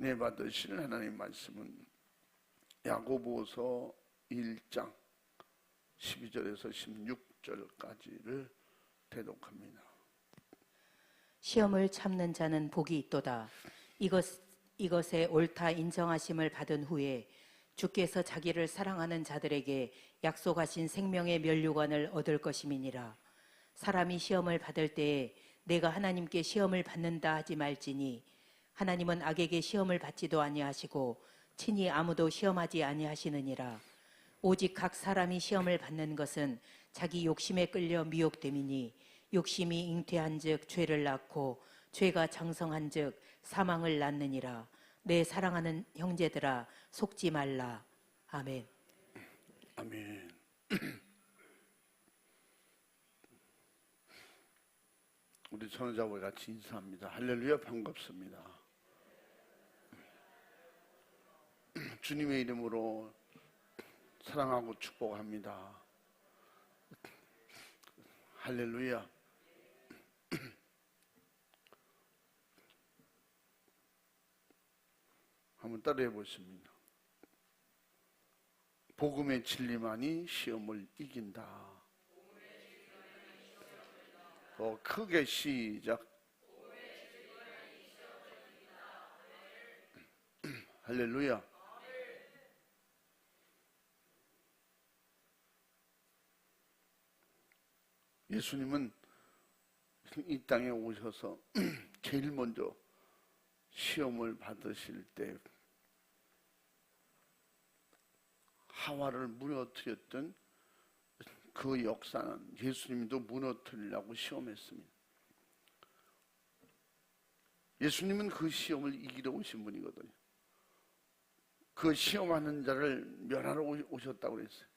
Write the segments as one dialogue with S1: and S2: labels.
S1: 은혜 받으실 하나님 말씀은 야고보서 1장 12절에서 16절까지를 대독합니다.
S2: 시험을 참는 자는 복이 있도다. 이것에 옳다 인정하심을 받은 후에 주께서 자기를 사랑하는 자들에게 약속하신 생명의 면류관을 얻을 것임이니라. 사람이 시험을 받을 때에 내가 하나님께 시험을 받는다 하지 말지니 하나님은 악에게 시험을 받지도 아니하시고 친히 아무도 시험하지 아니하시느니라. 오직 각 사람이 시험을 받는 것은 자기 욕심에 끌려 미혹됨이니 욕심이 잉태한즉 죄를 낳고 죄가 장성한즉 사망을 낳느니라. 내 사랑하는 형제들아 속지 말라. 아멘.
S1: 아멘. 우리 전우자와 같이 인사합니다. 할렐루야, 반갑습니다. 주님의 이름으로 사랑하고 축복합니다. 할렐루야. 한번 따라해 보십니다. 복음의 진리만이 시험을 이긴다. 더 크게 시작. 할렐루야. 예수님은 이 땅에 오셔서 제일 먼저 시험을 받으실 때 하와를 무너뜨렸던 그 역사는 예수님도 무너뜨리려고 시험했습니다. 예수님은 그 시험을 이기러 오신 분이거든요. 그 시험하는 자를 멸하러 오셨다고 그랬어요.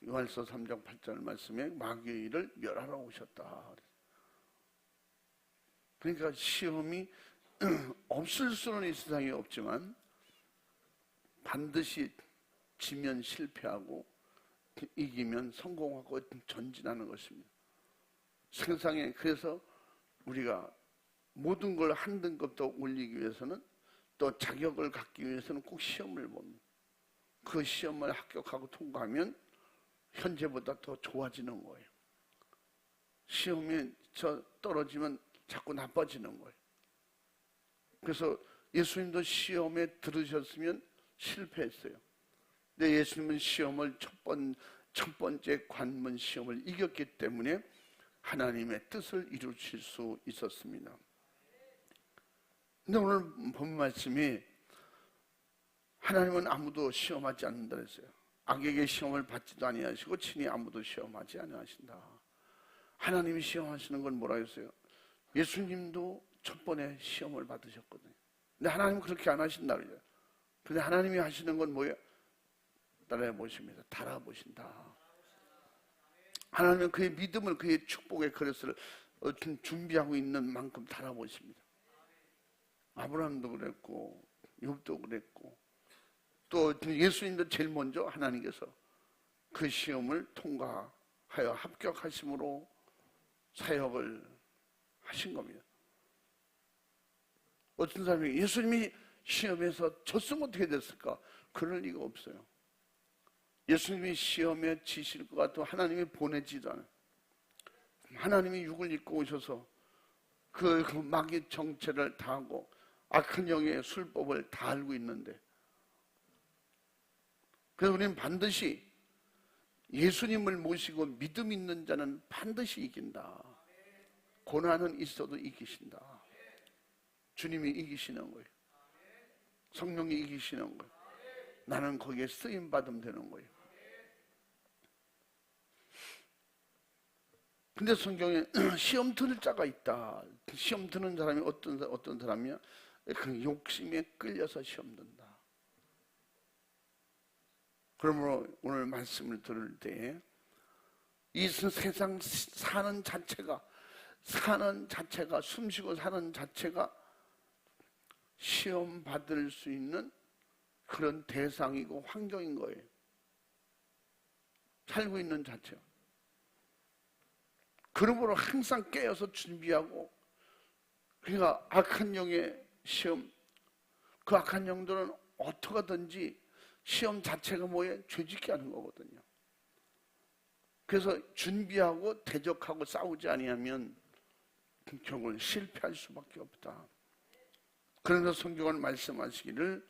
S1: 요한서 3장 8절 말씀에 마귀의 일을 멸하러 오셨다. 그러니까 시험이 없을 수는 이 세상에 없지만 반드시 지면 실패하고 이기면 성공하고 전진하는 것입니다. 세상에 그래서 우리가 모든 걸 한 등급 더 올리기 위해서는 또 자격을 갖기 위해서는 꼭 시험을 봅니다. 그 시험을 합격하고 통과하면 현재보다 더 좋아지는 거예요. 시험에 떨어지면 자꾸 나빠지는 거예요. 그래서 예수님도 시험에 들으셨으면 실패했어요. 근데 예수님은 시험을 첫 번째 관문 시험을 이겼기 때문에 하나님의 뜻을 이루실 수 있었습니다. 근데 오늘 본 말씀이 하나님은 아무도 시험하지 않는다 그랬어요. 악에게 시험을 받지도 아니하시고 친히 아무도 시험하지 아니하신다. 하나님이 시험하시는 건 뭐라 했어요? 예수님도 첫 번에 시험을 받으셨거든요. 근데 하나님은 그렇게 안 하신다 그래요. 근데 하나님이 하시는 건 뭐예요? 따라해 보십니다. 달아보신다. 하나님은 그의 믿음을, 그의 축복의 그릇을 준비하고 있는 만큼 달아보십니다. 아브라함도 그랬고 욥도 그랬고 또 예수님도 제일 먼저 하나님께서 그 시험을 통과하여 합격하심으로 사역을 하신 겁니다. 어떤 사람이 예수님이 시험에서 졌으면 어떻게 됐을까? 그럴 리가 없어요. 예수님이 시험에 지실 것 같아도 하나님이 보내지도 않아요. 하나님이 육을 입고 오셔서 그 마귀 정체를 다하고 악한 영의 술법을 다 알고 있는데, 그래서 우리는 반드시 예수님을 모시고 믿음 있는 자는 반드시 이긴다. 고난은 있어도 이기신다. 주님이 이기시는 거예요. 성령이 이기시는 거예요. 나는 거기에 쓰임 받으면 되는 거예요. 근데 성경에 시험 드는 자가 있다. 시험 드는 사람이 어떤 사람이야? 그 욕심에 끌려서 시험 든다. 그러므로 오늘 말씀을 들을 때 이 세상 사는 자체가 숨쉬고 사는 자체가 시험 받을 수 있는 그런 대상이고 환경인 거예요. 살고 있는 자체가. 그러므로 항상 깨어서 준비하고, 그러니까 악한 영의 시험, 그 악한 영들은 어떻게 하든지 시험 자체가 뭐예요? 죄짓게 하는 거거든요. 그래서 준비하고 대적하고 싸우지 아니하면 결국은 실패할 수밖에 없다. 그래서 성경은 말씀하시기를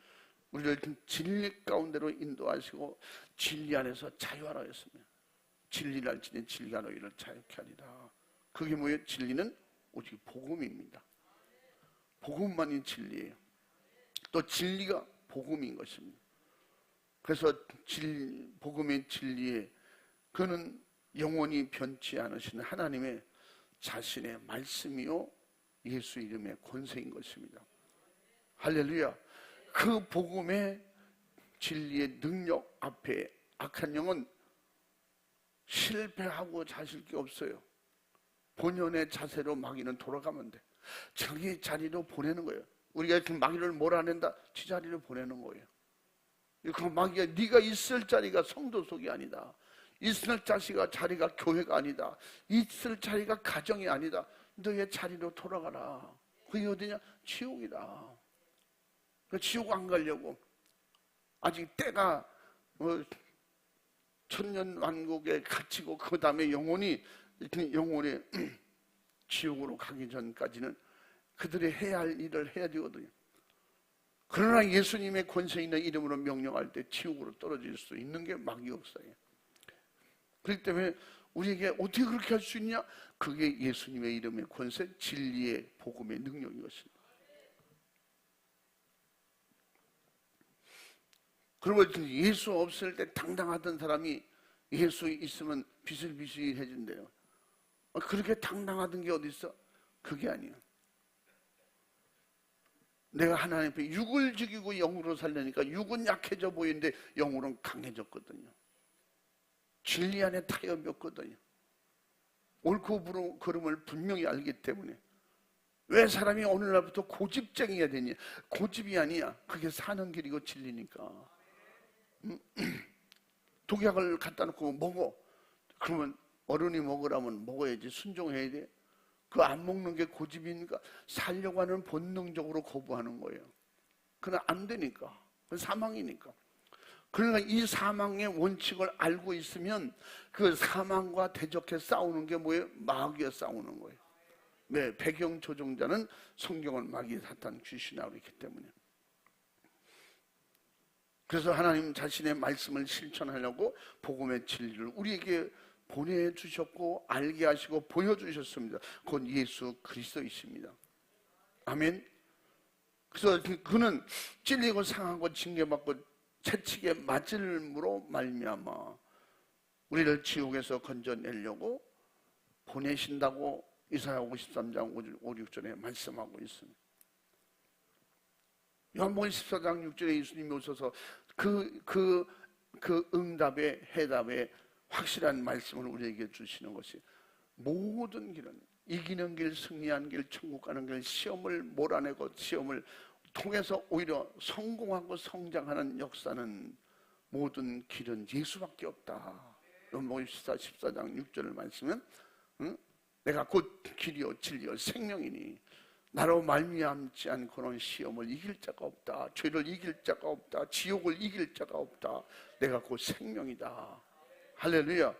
S1: 우리를 진리 가운데로 인도하시고 진리 안에서 자유하라 했습니다. 진리를 알지니 진리가 너희를 자유케 하리라. 그게 뭐예요? 진리는 오직 복음입니다. 복음만이 진리예요. 또 진리가 복음인 것입니다. 그래서 복음의 진리에 그는 영원히 변치 않으시는 하나님의 자신의 말씀이요 예수 이름의 권세인 것입니다. 할렐루야. 그 복음의 진리의 능력 앞에 악한 영은 실패하고 자실 게 없어요. 본연의 자세로 마귀는 돌아가면 돼. 자기 자리로 보내는 거예요. 우리가 이렇게 마귀를 몰아낸다, 지 자리로 보내는 거예요. 그 마귀가 네가 있을 자리가 성도 속이 아니다. 있을 자리가 교회가 아니다. 있을 자리가 가정이 아니다. 너의 자리로 돌아가라. 그게 어디냐? 지옥이다. 지옥 안 가려고 아직 때가 천년왕국에 갇히고 그 다음에 영혼이 지옥으로 가기 전까지는 그들이 해야 할 일을 해야 되거든요. 그러나 예수님의 권세 있는 이름으로 명령할 때 지옥으로 떨어질 수 있는 게 마귀 역사예요. 그렇기 때문에 우리에게 어떻게 그렇게 할 수 있냐? 그게 예수님의 이름의 권세, 진리의 복음의 능력인 것입니다. 그러면 예수 없을 때 당당하던 사람이 예수 있으면 비슬비슬해진대요. 그렇게 당당하던 게 어디 있어? 그게 아니야. 내가 하나님 앞에 육을 죽이고 영으로 살려니까 육은 약해져 보이는데 영으로는 강해졌거든요. 진리 안에 타협이었거든요. 옳고 그름을 분명히 알기 때문에. 왜 사람이 오늘날부터 고집쟁이가 되냐? 고집이 아니야. 그게 사는 길이고 진리니까. 독약을 갖다 놓고 먹어. 그러면 어른이 먹으라면 먹어야지. 순종해야 돼. 그 안 먹는 게 고집이니까 살려고 하는 본능적으로 거부하는 거예요. 그러나 안 되니까. 그건 사망이니까. 그러니까 이 사망의 원칙을 알고 있으면 그 사망과 대적해 싸우는 게 뭐예요? 마귀와 싸우는 거예요. 네, 배경 조종자는 성경은 마귀, 사탄, 귀신이라고 했기 때문에. 그래서 하나님 자신의 말씀을 실천하려고 복음의 진리를 우리에게 보내주셨고 알게 하시고 보여주셨습니다. 그건 예수 그리스도이십니다. 아멘. 그래서 그는 찔리고 상하고 징계받고 채찍에 맞을므로 말미암아 우리를 지옥에서 건져내려고 보내신다고 이사야 53장 5, 6절에 말씀하고 있습니다. 요한복음 14장 6절에 예수님이 오셔서 그 응답의 해답의 확실한 말씀을 우리에게 주시는 것이 모든 길은 이기는 길, 승리한 길, 천국 가는 길, 시험을 몰아내고 시험을 통해서 오히려 성공하고 성장하는 역사는 모든 길은 예수밖에 없다. 요한복음 14장 6절을 말씀은 내가 곧 길이요 진리요 생명이니 나로 말미암지 않고는 시험을 이길 자가 없다. 죄를 이길 자가 없다. 지옥을 이길 자가 없다. 내가 곧 생명이다. 할렐루야.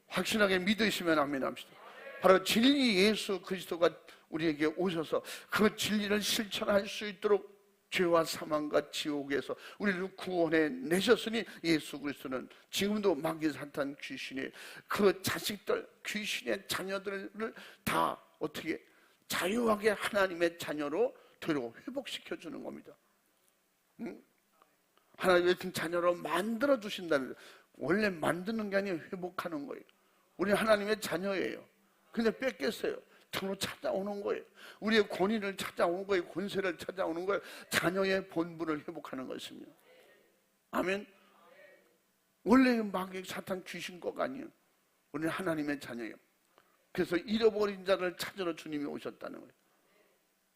S1: 확신하게 믿으시면 아멘 합시다. 바로 진리 예수 그리스도가 우리에게 오셔서 그 진리를 실천할 수 있도록 죄와 사망과 지옥에서 우리를 구원해 내셨으니 예수 그리스도는 지금도 마귀 사탄 귀신의 그 자식들 귀신의 자녀들을 다 어떻게 자유하게 하나님의 자녀로 되로 회복시켜 주는 겁니다. 하나님의 자녀로 만들어 주신다는 거예요. 원래 만드는 게 아니라 회복하는 거예요. 우리 하나님의 자녀예요. 근데 뺏겼어요. 등으로 찾아오는 거예요. 우리의 권위를 찾아오는 거예요. 권세를 찾아오는 거예요. 자녀의 본분을 회복하는 것입니다. 아멘. 원래 마귀 사탄 귀신 거가 아니에요. 우리는 하나님의 자녀예요. 그래서 잃어버린 자를 찾으러 주님이 오셨다는 거예요.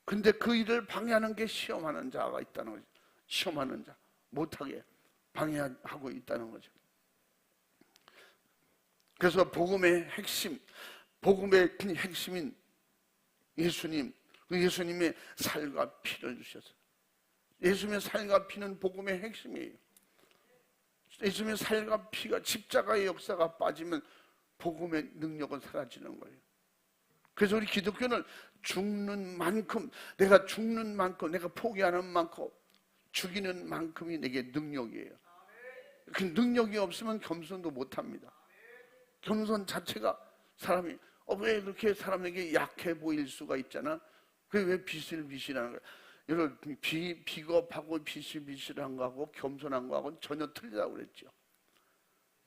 S1: 근데 그 일을 방해하는 게 시험하는 자가 있다는 거죠. 시험하는 자 못하게 방해하고 있다는 거죠. 그래서 복음의 핵심인 예수님, 그 예수님의 살과 피를 주셔서 예수님의 살과 피는 복음의 핵심이에요. 예수님의 살과 피가, 십자가의 역사가 빠지면 복음의 능력은 사라지는 거예요. 그래서 우리 기독교는 죽는 만큼, 내가 죽는 만큼, 내가 포기하는 만큼, 죽이는 만큼이 내게 능력이에요. 그 능력이 없으면 겸손도 못합니다. 겸손 자체가 사람이 왜 그렇게 사람에게 약해 보일 수가 있잖아. 그게 왜 비실비실한 거야. 여러분, 비겁하고 비실비실한 거하고 겸손한 거하고는 전혀 틀리다고 그랬죠.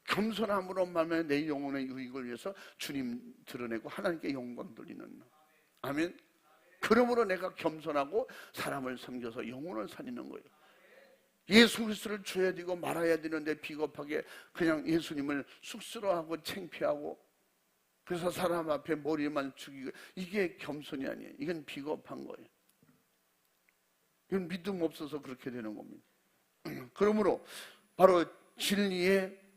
S1: 겸손함으로 말하면 내 영혼의 유익을 위해서 주님 드러내고 하나님께 영광 돌리는. 아멘. 그러므로 내가 겸손하고 사람을 섬겨서 영혼을 살리는 거예요. 예수 그리스도를 줘야 되고 말아야 되는데 비겁하게 그냥 예수님을 쑥스러워하고 창피하고, 그래서 사람 앞에 머리만 숙이고, 이게 겸손이 아니에요. 이건 비겁한 거예요. 이건 믿음 없어서 그렇게 되는 겁니다. 그러므로 바로 진리의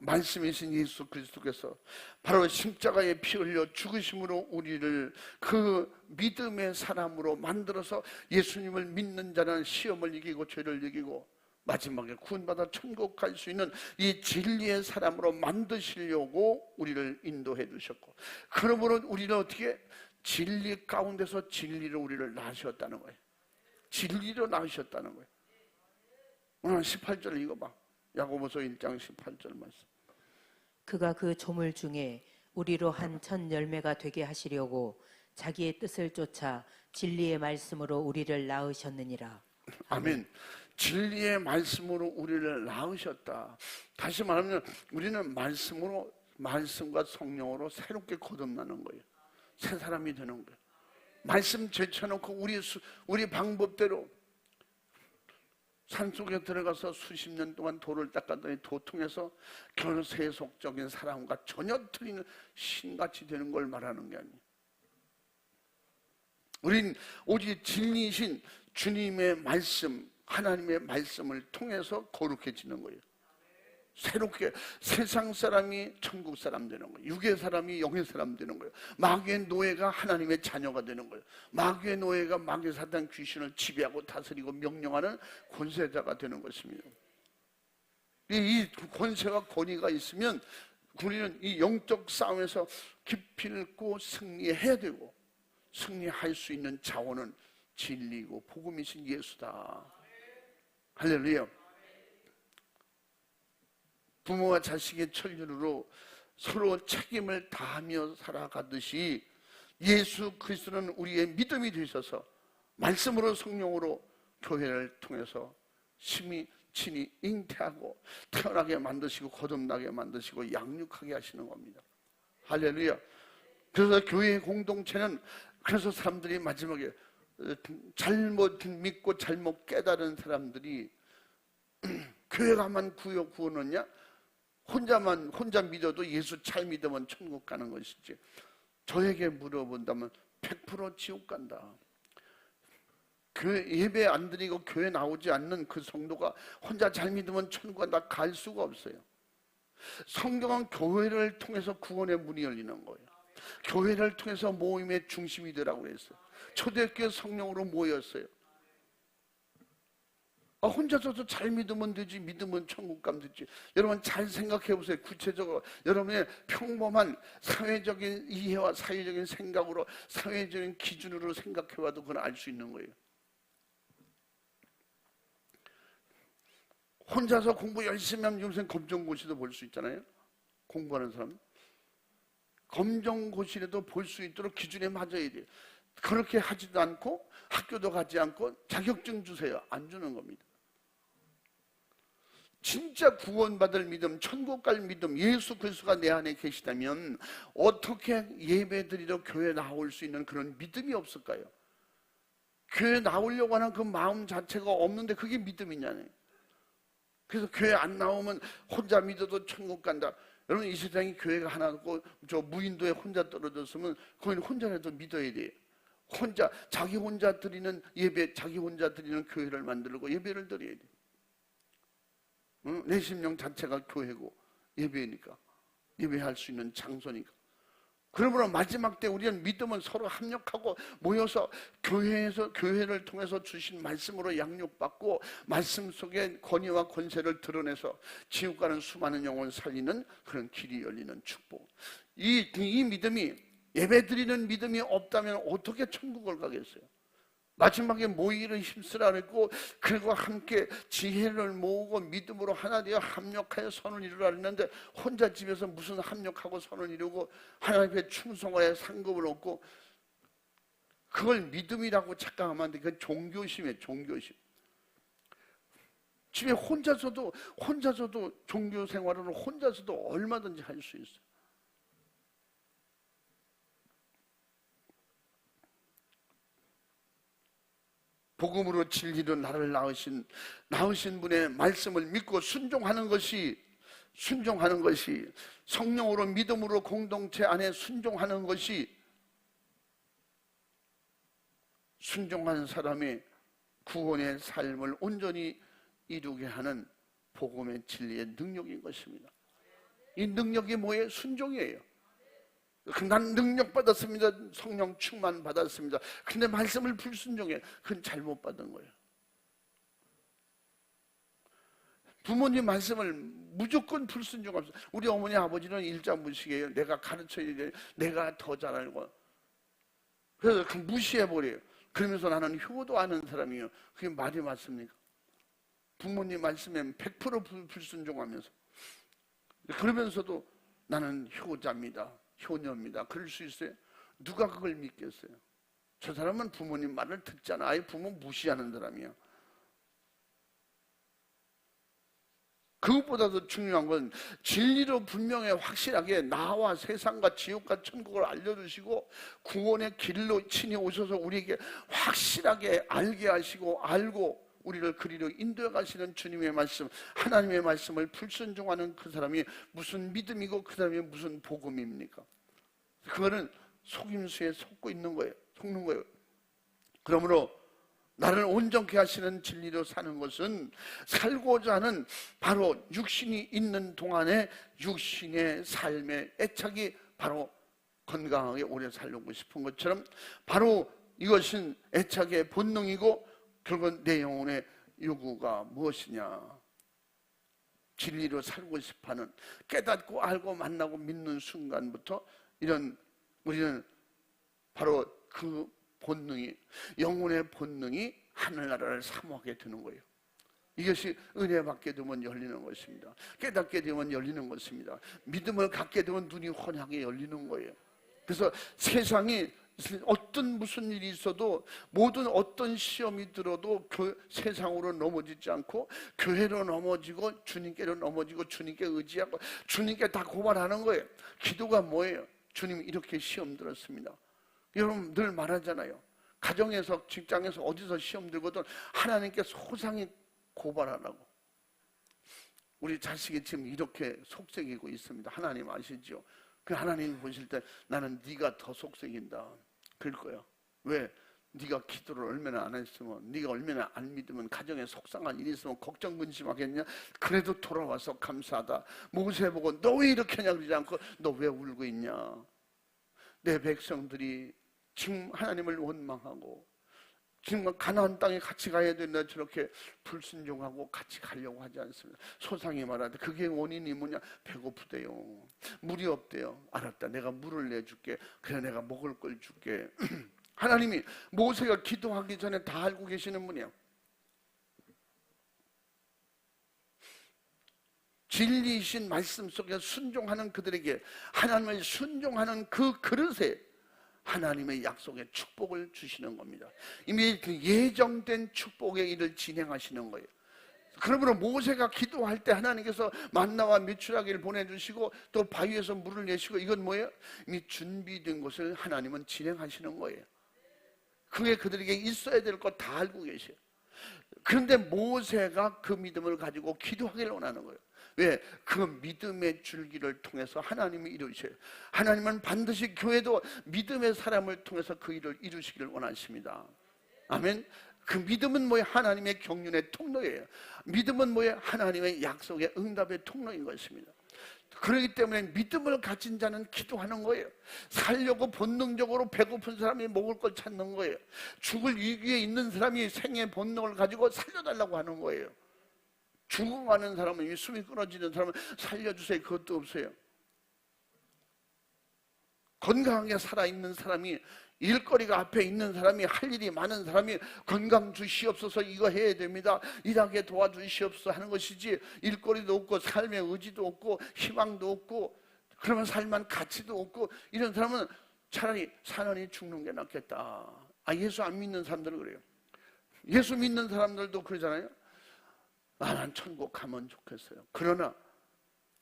S1: 말씀이신 예수 그리스도께서 바로 십자가에 피 흘려 죽으심으로 우리를 그 믿음의 사람으로 만들어서 예수님을 믿는 자는 시험을 이기고 죄를 이기고 마지막에 구원받아 천국 갈 수 있는 이 진리의 사람으로 만드시려고 우리를 인도해 주셨고, 그러므로 우리는 어떻게 진리 가운데서 진리로 우리를 낳으셨다는 거예요. 진리로 낳으셨다는 거예요. 오늘 18절 읽어봐. 야고보서 1장 18절 말씀.
S2: 그가 그 조물 중에 우리로 한 첫 열매가 되게 하시려고 자기의 뜻을 쫓아 진리의 말씀으로 우리를 낳으셨느니라.
S1: 아멘. 진리의 말씀으로 우리를 낳으셨다. 다시 말하면 우리는 말씀으로, 말씀과 성령으로 새롭게 거듭나는 거예요. 새 사람이 되는 거예요. 말씀 제쳐놓고 우리 방법대로 산속에 들어가서 수십 년 동안 돌을 닦았더니 도통해서 결세속적인 사람과 전혀 틀린 신같이 되는 걸 말하는 게 아니에요. 우린 오직 진리이신 주님의 말씀, 하나님의 말씀을 통해서 거룩해지는 거예요. 새롭게 세상 사람이 천국 사람 되는 거예요. 육의 사람이 영의 사람 되는 거예요. 마귀의 노예가 하나님의 자녀가 되는 거예요. 마귀의 노예가 마귀 사단 귀신을 지배하고 다스리고 명령하는 권세자가 되는 것입니다. 이 권세와 권위가 있으면 우리는 이 영적 싸움에서 기필코 승리해야 되고, 승리할 수 있는 자원은 진리고 복음이신 예수다. 할렐루야. 부모와 자식의 천륜으로 서로 책임을 다하며 살아가듯이 예수 그리스도는 우리의 믿음이 되셔서 말씀으로 성령으로 교회를 통해서 친히 잉태하고 태어나게 만드시고 거듭나게 만드시고 양육하게 하시는 겁니다. 할렐루야. 그래서 교회의 공동체는, 그래서 사람들이 마지막에 잘못 믿고 잘못 깨달은 사람들이 교회가만 구원하냐? 혼자 믿어도 예수 잘 믿으면 천국 가는 것이지, 저에게 물어본다면 100% 지옥 간다. 교회 예배 안 드리고 교회 나오지 않는 그 성도가 혼자 잘 믿으면 천국 간다, 갈 수가 없어요. 성경은 교회를 통해서 구원의 문이 열리는 거예요. 교회를 통해서 모임의 중심이 되라고 했어요. 초대교회 성령으로 모였어요. 혼자서도 잘 믿으면 되지, 믿으면 천국 가면 되지. 여러분 잘 생각해 보세요. 구체적으로 여러분의 평범한 사회적인 이해와 사회적인 생각으로, 사회적인 기준으로 생각해 봐도 그건 알 수 있는 거예요. 혼자서 공부 열심히 하면 요새 검정고시도 볼 수 있잖아요. 공부하는 사람 검정고시라도 볼 수 있도록 기준에 맞아야 돼요. 그렇게 하지도 않고 학교도 가지 않고 자격증 주세요, 안 주는 겁니다. 진짜 구원받을 믿음, 천국 갈 믿음, 예수 그리스도가 내 안에 계시다면 어떻게 예배드리러 교회 나올 수 있는 그런 믿음이 없을까요? 교회 나오려고 하는 그 마음 자체가 없는데 그게 믿음이냐네. 그래서 교회 안 나오면 혼자 믿어도 천국 간다. 여러분 이 세상에 교회가 하나고 저 무인도에 혼자 떨어졌으면 거기는 혼자라도 믿어야 돼요. 자기 혼자 드리는 예배, 자기 혼자 드리는 교회를 만들고 예배를 드려야 돼. 내 심령 자체가 교회고 예배니까, 예배할 수 있는 장소니까. 그러므로 마지막 때 우리는 믿음은 서로 합력하고 모여서 교회를 통해서 주신 말씀으로 양육받고 말씀 속에 권위와 권세를 드러내서 지옥 가는 수많은 영혼 살리는 그런 길이 열리는 축복. 이 믿음이, 예배드리는 믿음이 없다면 어떻게 천국을 가겠어요? 마지막에 모이기를 힘쓰라 그랬고, 그리고 함께 지혜를 모으고 믿음으로 하나 되어 합력하여 선을 이루라 했는데, 혼자 집에서 무슨 합력하고 선을 이루고 하나님께 충성을 해 상급을 얻고, 그걸 믿음이라고 착각하면 안 돼. 그건 종교심이에요. 종교심. 집에 혼자서도 종교 생활을 혼자서도 얼마든지 할 수 있어요. 복음으로 진리로 나를 낳으신 분의 말씀을 믿고 순종하는 것이 성령으로 믿음으로 공동체 안에 순종하는 것이 순종하는 사람의 구원의 삶을 온전히 이루게 하는 복음의 진리의 능력인 것입니다. 이 능력이 뭐예요? 순종이에요. 난 능력 받았습니다. 성령 충만 받았습니다. 근데 말씀을 불순종해. 그건 잘못 받은 거예요. 부모님 말씀을 무조건 불순종합니다. 우리 어머니 아버지는 일자무식이에요. 내가 가르쳐야 돼. 내가 더 잘 알고. 그래서 그 무시해버려요. 그러면서 나는 효도 아는 사람이에요. 그게 말이 맞습니까? 부모님 말씀에 100% 불순종하면서, 그러면서도 나는 효자입니다, 효녀입니다, 그럴 수 있어요? 누가 그걸 믿겠어요? 저 사람은 부모님 말을 듣잖아. 아예 부모 무시하는 사람이야. 그것보다도 중요한 건 진리로 분명히 확실하게 나와 세상과 지옥과 천국을 알려주시고 구원의 길로 친히 오셔서 우리에게 확실하게 알게 하시고 알고 우리를 그리로 인도해 가시는 주님의 말씀, 하나님의 말씀을 불순종하는 그 사람이 무슨 믿음이고 그 사람이 무슨 복음입니까? 그거는 속임수에 속는 거예요. 그러므로 나를 온전케 하시는 진리로 사는 것은 살고자 하는 바로 육신이 있는 동안에 육신의 삶의 애착이 바로 건강하게 오래 살고 싶은 것처럼 바로 이것은 애착의 본능이고 결국은 내 영혼의 요구가 무엇이냐? 진리로 살고 싶어하는, 깨닫고 알고 만나고 믿는 순간부터 우리는 바로 그 본능이, 영혼의 본능이 하늘나라를 사모하게 되는 거예요. 이것이 은혜 받게 되면 열리는 것입니다. 깨닫게 되면 열리는 것입니다. 믿음을 갖게 되면 눈이 환하게 열리는 거예요. 그래서 세상이 무슨 일이 있어도, 모든 어떤 시험이 들어도 세상으로 넘어지지 않고 교회로 넘어지고 주님께로 넘어지고 주님께 의지하고 주님께 다 고발하는 거예요. 기도가 뭐예요? 주님 이렇게 시험 들었습니다. 여러분 늘 말하잖아요. 가정에서, 직장에서, 어디서 시험 들거든 하나님께 소상히 고발하라고. 우리 자식이 지금 이렇게 속썩이고 있습니다. 하나님 아시죠? 그 하나님 보실 때 나는 네가 더 속썩인다 그럴 거야. 왜? 네가 기도를 얼마나 안 했으면, 네가 얼마나 안 믿으면, 가정에 속상한 일이 있으면 걱정 근심하겠냐? 그래도 돌아와서 감사하다. 모세 보고 너 왜 이렇게 하냐 그러지 않고 너 왜 울고 있냐? 내 백성들이 지금 하나님을 원망하고 지금 가나안 땅에 같이 가야 되는데 저렇게 불순종하고 같이 가려고 하지 않습니다. 소상히 말하되 그게 원인이 뭐냐? 배고프대요. 물이 없대요. 알았다, 내가 물을 내줄게. 그래, 내가 먹을 걸 줄게. 하나님이 모세가 기도하기 전에 다 알고 계시는 분이에요. 진리이신 말씀 속에 순종하는 그들에게, 하나님을 순종하는 그 그릇에 하나님의 약속의 축복을 주시는 겁니다. 이미 그 예정된 축복의 일을 진행하시는 거예요. 그러므로 모세가 기도할 때 하나님께서 만나와 메추라기를 보내주시고 또 바위에서 물을 내시고, 이건 뭐예요? 이미 준비된 것을 하나님은 진행하시는 거예요. 그게 그들에게 있어야 될 것 다 알고 계셔요. 그런데 모세가 그 믿음을 가지고 기도하기를 원하는 거예요. 왜? 그 믿음의 줄기를 통해서 하나님이 이루셔요. 하나님은 반드시 교회도 믿음의 사람을 통해서 그 일을 이루시기를 원하십니다. 아멘. 그 믿음은 뭐예요? 하나님의 경륜의 통로예요. 믿음은 뭐예요? 하나님의 약속의 응답의 통로인 것입니다. 그렇기 때문에 믿음을 가진 자는 기도하는 거예요. 살려고 본능적으로 배고픈 사람이 먹을 걸 찾는 거예요. 죽을 위기에 있는 사람이 생의 본능을 가지고 살려달라고 하는 거예요. 죽어가는 사람은, 숨이 끊어지는 사람은 살려주세요, 그것도 없어요. 건강하게 살아있는 사람이, 일거리가 앞에 있는 사람이, 할 일이 많은 사람이 건강 주시옵소서, 이거 해야 됩니다, 일하게 도와주시옵소서 하는 것이지, 일거리도 없고 삶의 의지도 없고 희망도 없고 그러면 살만 가치도 없고 이런 사람은 차라리 사느니 죽는 게 낫겠다. 예수 안 믿는 사람들은 그래요. 예수 믿는 사람들도 그러잖아요. 난 천국 가면 좋겠어요. 그러나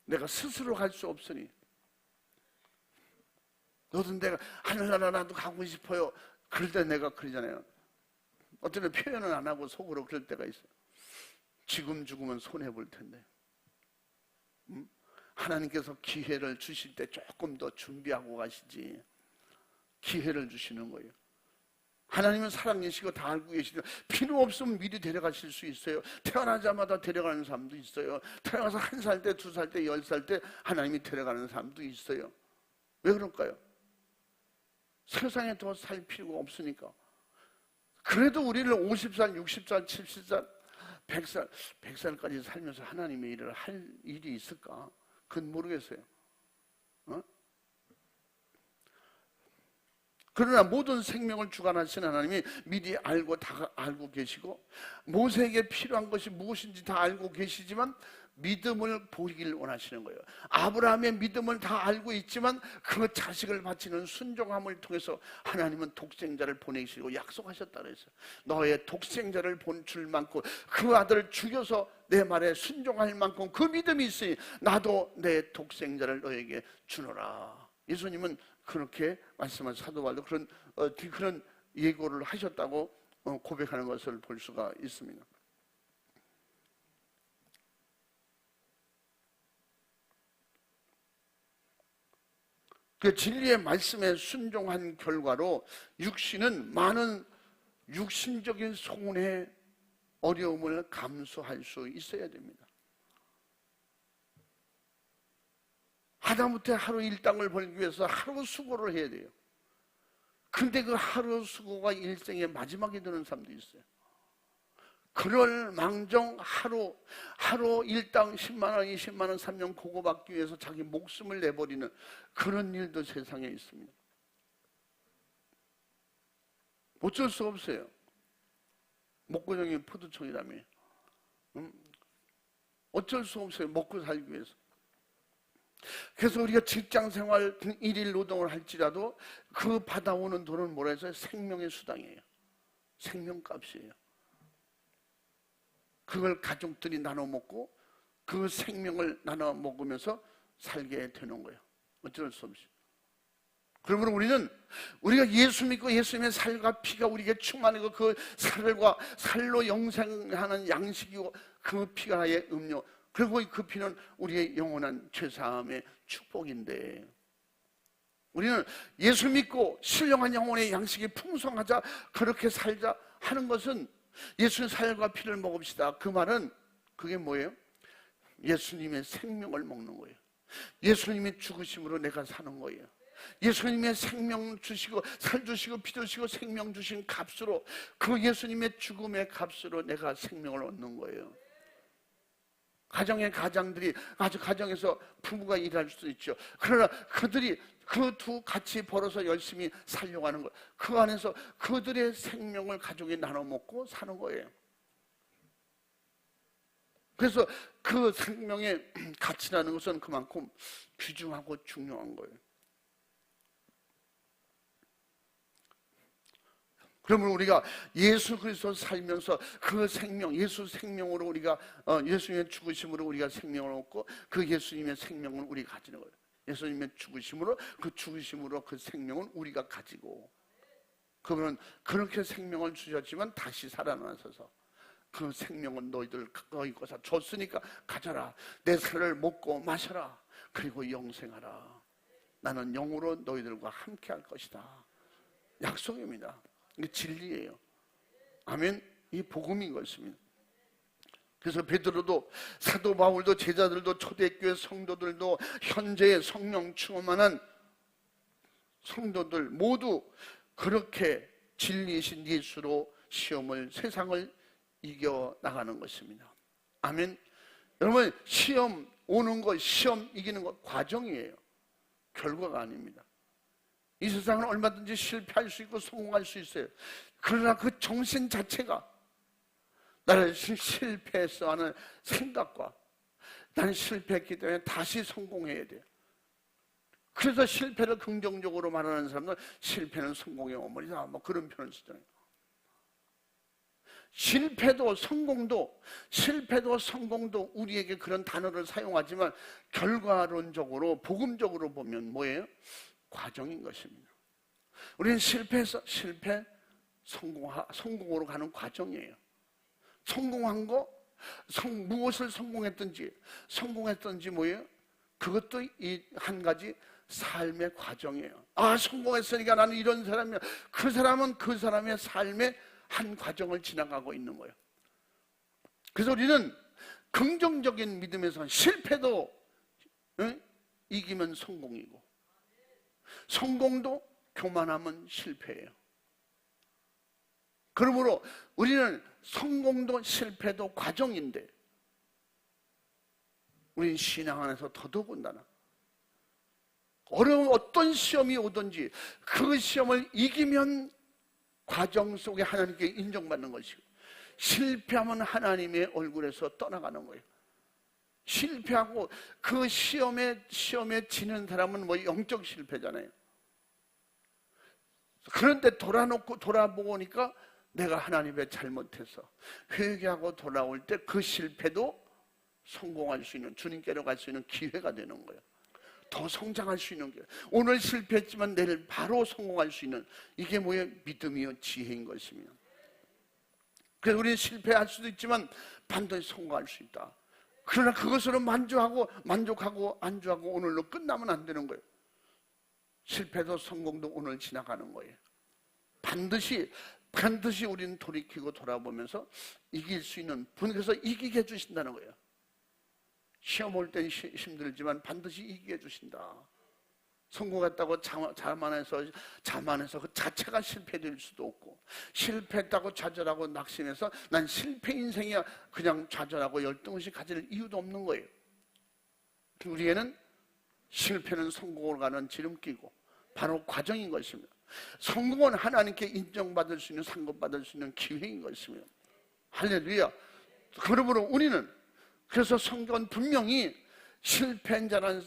S1: 내가 스스로 갈 수 없으니, 너도 내가 하늘나라 나도 가고 싶어요. 그럴 때 내가 그러잖아요. 어떤 때 표현은 안 하고 속으로 그럴 때가 있어요. 지금 죽으면 손해볼 텐데, 하나님께서 기회를 주실 때 조금 더 준비하고 가시지. 기회를 주시는 거예요. 하나님은 사랑이시고 다 알고 계시죠. 필요 없으면 미리 데려가실 수 있어요. 태어나자마자 데려가는 사람도 있어요. 태어나서 1살 때, 2살 때, 10살 때 하나님이 데려가는 사람도 있어요. 왜 그럴까요? 세상에 더 살 필요가 없으니까. 그래도 우리를 50살, 60살, 70살, 100살까지 살면서 하나님의 일을 할 일이 있을까? 그건 모르겠어요. 그러나 모든 생명을 주관하신 하나님이 미리 다 알고 계시고, 모세에게 필요한 것이 무엇인지 다 알고 계시지만 믿음을 보이길 원하시는 거예요. 아브라함의 믿음을 다 알고 있지만 그 자식을 바치는 순종함을 통해서 하나님은 독생자를 보내시고 약속하셨다 그랬어요. 너의 독생자를 줄 만큼, 그 아들을 죽여서 내 말에 순종할 만큼 그 믿음이 있으니 나도 내 독생자를 너에게 주노라. 예수님은 그렇게 말씀하신, 사도 바울도 그런 예고를 하셨다고 고백하는 것을 볼 수가 있습니다. 그 진리의 말씀에 순종한 결과로 육신은 많은 육신적인 손해, 어려움을 감수할 수 있어야 됩니다. 하다못해 하루 일당을 벌기 위해서 하루 수고를 해야 돼요. 근데 그 하루 수고가 일생의 마지막이 되는 사람도 있어요. 그럴 망정 하루 일당 10만 원, 20만 원, 3년 그거 받기 위해서 자기 목숨을 내버리는 그런 일도 세상에 있습니다. 어쩔 수 없어요. 목구멍이 포도청이라며. 어쩔 수 없어요. 먹고 살기 위해서. 그래서 우리가 직장생활 일일 노동을 할지라도 그 받아오는 돈은 뭐라 해서 생명의 수당이에요. 생명값이에요. 그걸 가족들이 나눠 먹고 그 생명을 나눠 먹으면서 살게 되는 거예요. 어쩔 수 없이. 그러므로 우리가 예수 믿고 예수님의 살과 피가 우리에게 충만하고 그 살로 영생하는 양식이고 그 피가 나의 음료, 그리고 그 피는 우리의 영원한 죄사함의 축복인데, 우리는 예수 믿고 신령한 영혼의 양식이 풍성하자, 그렇게 살자 하는 것은 예수의 살과 피를 먹읍시다. 그 말은 그게 뭐예요? 예수님의 생명을 먹는 거예요. 예수님의 죽으심으로 내가 사는 거예요. 예수님의 생명 주시고 살 주시고 피 주시고 생명 주신 값으로, 그 예수님의 죽음의 값으로 내가 생명을 얻는 거예요. 가정들이 아주 가정에서 부부가 일할 수도 있죠. 그러나 그들이 그 두 같이 벌어서 열심히 살려고 하는 것, 그 안에서 그들의 생명을 가족이 나눠 먹고 사는 거예요. 그래서 그 생명의 가치라는 것은 그만큼 귀중하고 중요한 거예요. 그러면 우리가 예수 그리스도 살면서 그 생명, 예수 생명으로 우리가 예수님의 죽으심으로 우리가 생명을 얻고 그 예수님의 생명을 우리가 가지는 거예요. 예수님의 죽으심으로 그 생명을 우리가 가지고, 그러면 그렇게 생명을 주셨지만 다시 살아나셔서 그 생명은 너희 거사 줬으니까 가져라. 내 살을 먹고 마셔라. 그리고 영생하라. 나는 영으로 너희들과 함께 할 것이다. 약속입니다. 이게 진리예요. 아멘. 이 복음인 것입니다. 그래서 베드로도 사도 바울도 제자들도 초대교회 성도들도 현재의 성령 충만한 성도들 모두 그렇게 진리이신 예수로 시험을, 세상을 이겨나가는 것입니다. 아멘. 여러분, 시험 오는 것, 시험 이기는 것 과정이에요. 결과가 아닙니다. 이 세상은 얼마든지 실패할 수 있고 성공할 수 있어요. 그러나 그 정신 자체가 나를 실패했어 하는 생각과 나는 실패했기 때문에 다시 성공해야 돼요. 그래서 실패를 긍정적으로 말하는 사람들, 실패는 성공의 어머니다, 뭐 그런 표현을 쓰잖아요. 실패도 성공도 우리에게 그런 단어를 사용하지만 결과론적으로 복음적으로 보면 뭐예요? 과정인 것입니다. 우리는 실패해서 성공으로 가는 과정이에요. 성공한 거, 무엇을 성공했든지 뭐예요? 그것도 이 한 가지 삶의 과정이에요. 아, 성공했으니까 나는 이런 사람이야. 그 사람은 그 사람의 삶의 한 과정을 지나가고 있는 거예요. 그래서 우리는 긍정적인 믿음에서 실패도 이기면 성공이고, 성공도 교만하면 실패예요. 그러므로 우리는 성공도 실패도 과정인데, 우리는 신앙 안에서 더더군다나 어려운 어떤 시험이 오든지 그 시험을 이기면 과정 속에 하나님께 인정받는 것이고, 실패하면 하나님의 얼굴에서 떠나가는 거예요. 실패하고 그 시험에 지는 사람은 뭐 영적 실패잖아요. 그런데 돌아보고 오니까 내가 하나님의 잘못해서 회개하고 돌아올 때 그 실패도 성공할 수 있는, 주님께로 갈 수 있는 기회가 되는 거예요. 더 성장할 수 있는 게, 오늘 실패했지만 내일 바로 성공할 수 있는, 이게 뭐예요? 믿음이요 지혜인 것입니다. 그래서 우리는 실패할 수도 있지만 반드시 성공할 수 있다. 그러나 그것으로 만족하고 안주하고 오늘로 끝나면 안 되는 거예요. 실패도 성공도 오늘 지나가는 거예요. 반드시 우리는 돌이키고 돌아보면서 이길 수 있는 분께서 이기게 해주신다는 거예요. 시험 올 땐 힘들지만 반드시 이기게 해주신다. 성공했다고 자만해서 그 자체가 실패될 수도 없고, 실패했다고 좌절하고 낙심해서 난 실패 인생이야 그냥 좌절하고 열등의식 가질 이유도 없는 거예요. 우리에는 실패는 성공으로 가는 지름길이고 바로 과정인 것입니다. 성공은 하나님께 인정받을 수 있는, 상급받을 수 있는 기회인 것입니다. 할렐루야. 그러므로 우리는, 그래서 성경은 분명히 실패한 자는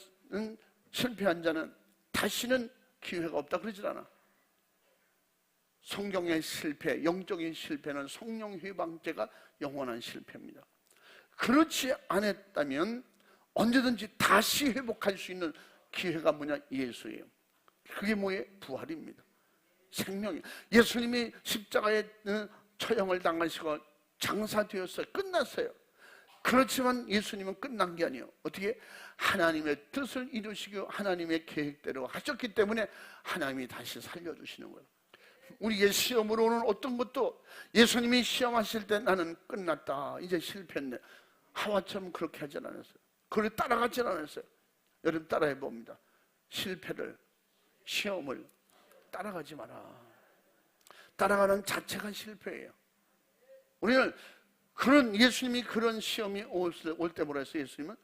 S1: 다시는 기회가 없다 그러질 않아. 성경의 실패, 영적인 실패는 성령 회방죄가 영원한 실패입니다. 그렇지 않았다면 언제든지 다시 회복할 수 있는 기회가 뭐냐? 예수예요. 그게 뭐예요? 부활입니다. 생명이에요. 예수님이 십자가에 처형을 당하시고 장사되었어요. 끝났어요. 그렇지만 예수님은 끝난 게 아니에요. 어떻게? 하나님의 뜻을 이루시고 하나님의 계획대로 하셨기 때문에 하나님이 다시 살려주시는 거예요. 우리의 시험으로 오는 어떤 것도 예수님이 시험하실 때 나는 끝났다, 이제 실패했네, 하와처럼 그렇게 하지 않았어요. 그걸 따라가지 않았어요. 여러분 따라해 봅니다. 시험을 따라가지 마라. 따라가는 자체가 실패예요. 우리는 예수님이 그런 시험이 올 때 뭐라 했어요? 예수님은